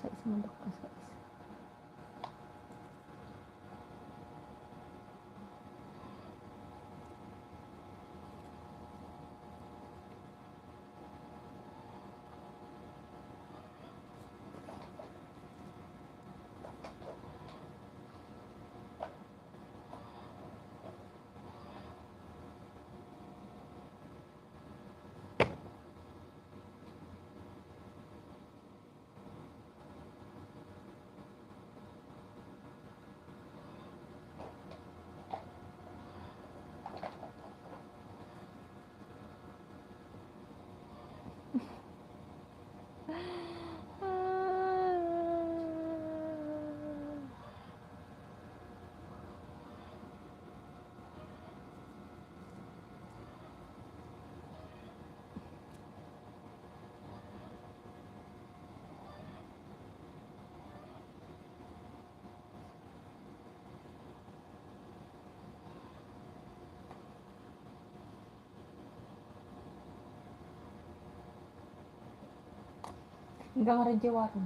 Hanggang radyawaran.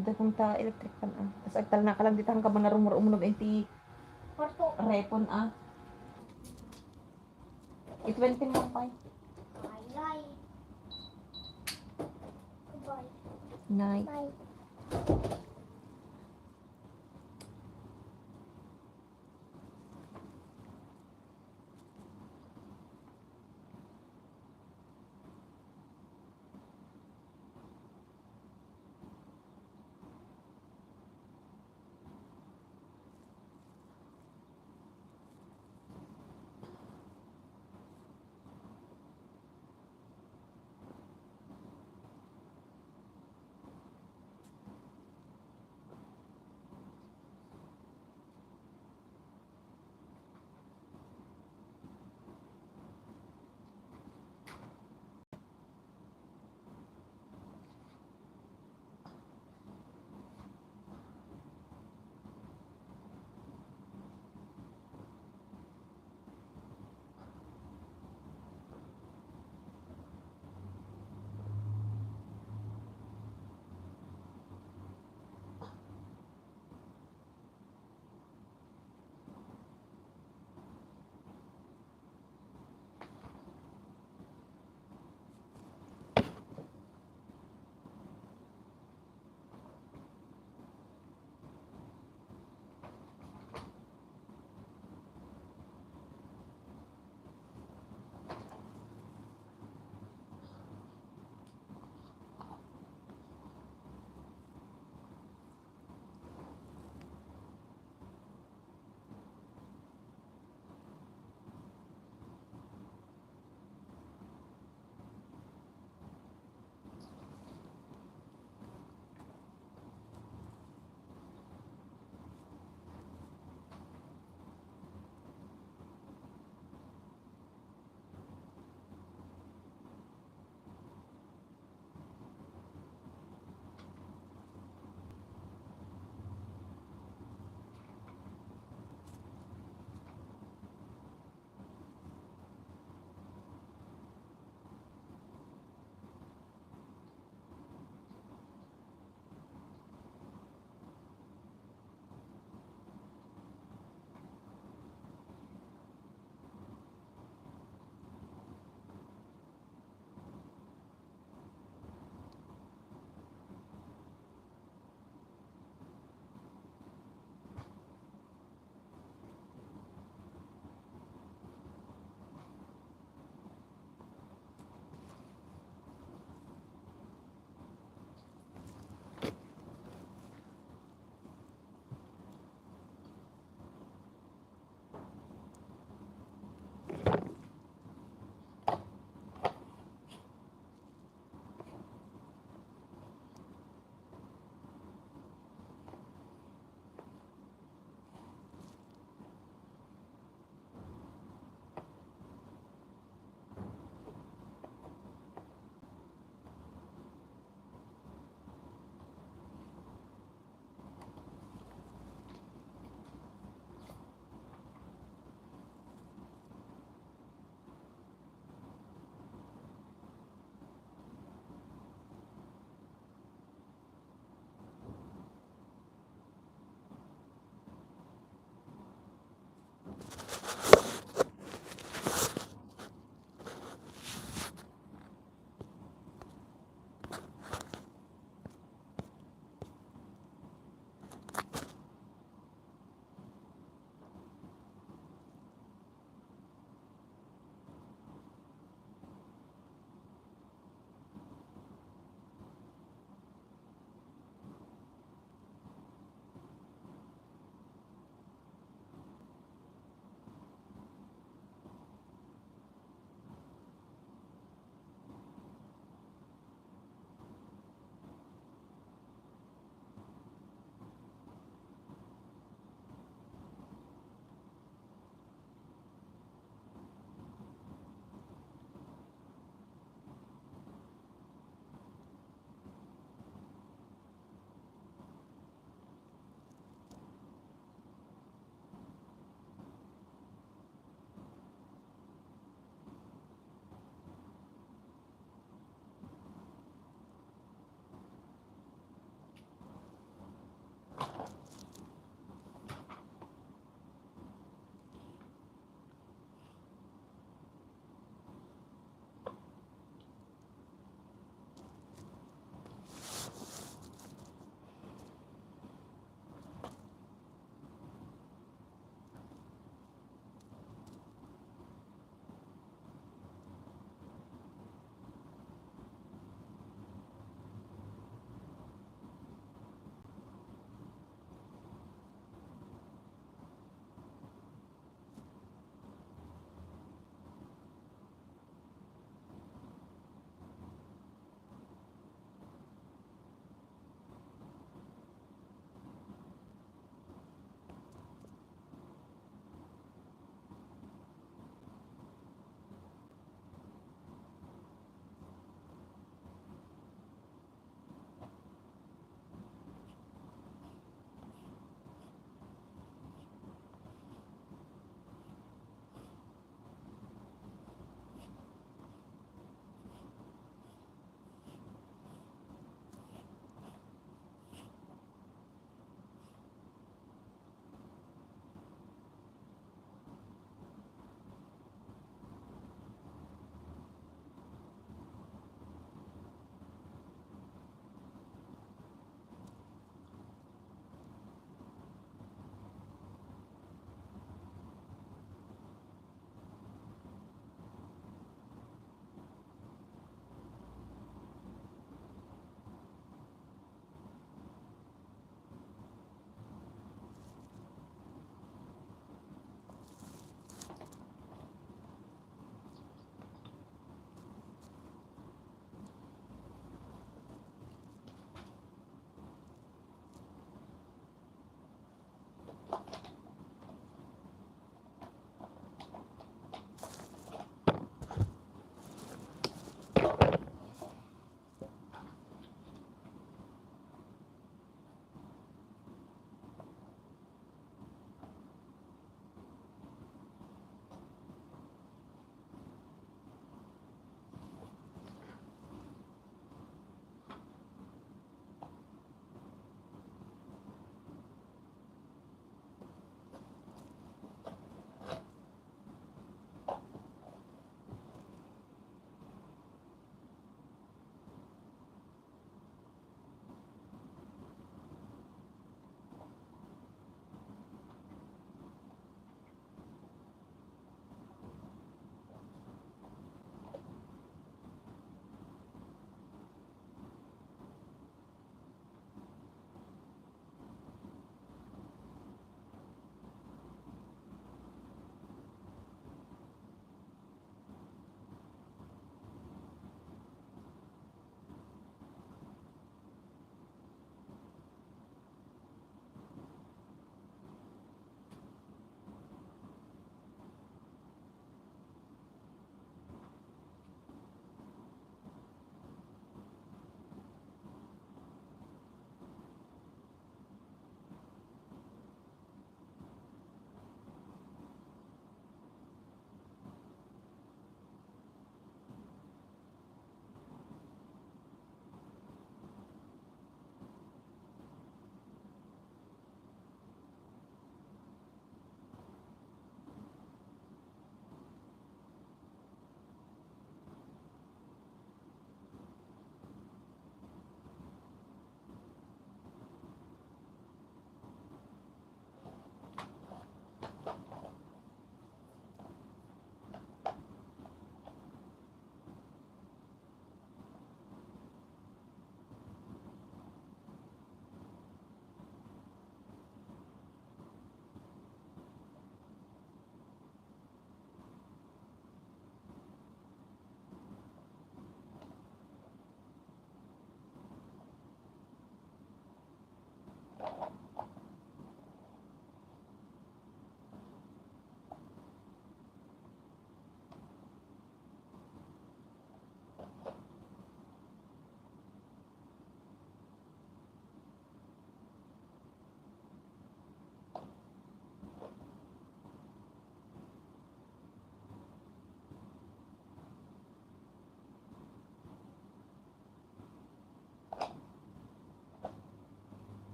Ito punta electric pan Tapos agtal na kalang dito hanggang mga rumor-umunog enti Porto. repon I-20 mo pa. Ay. Goodbye. Night. Bye.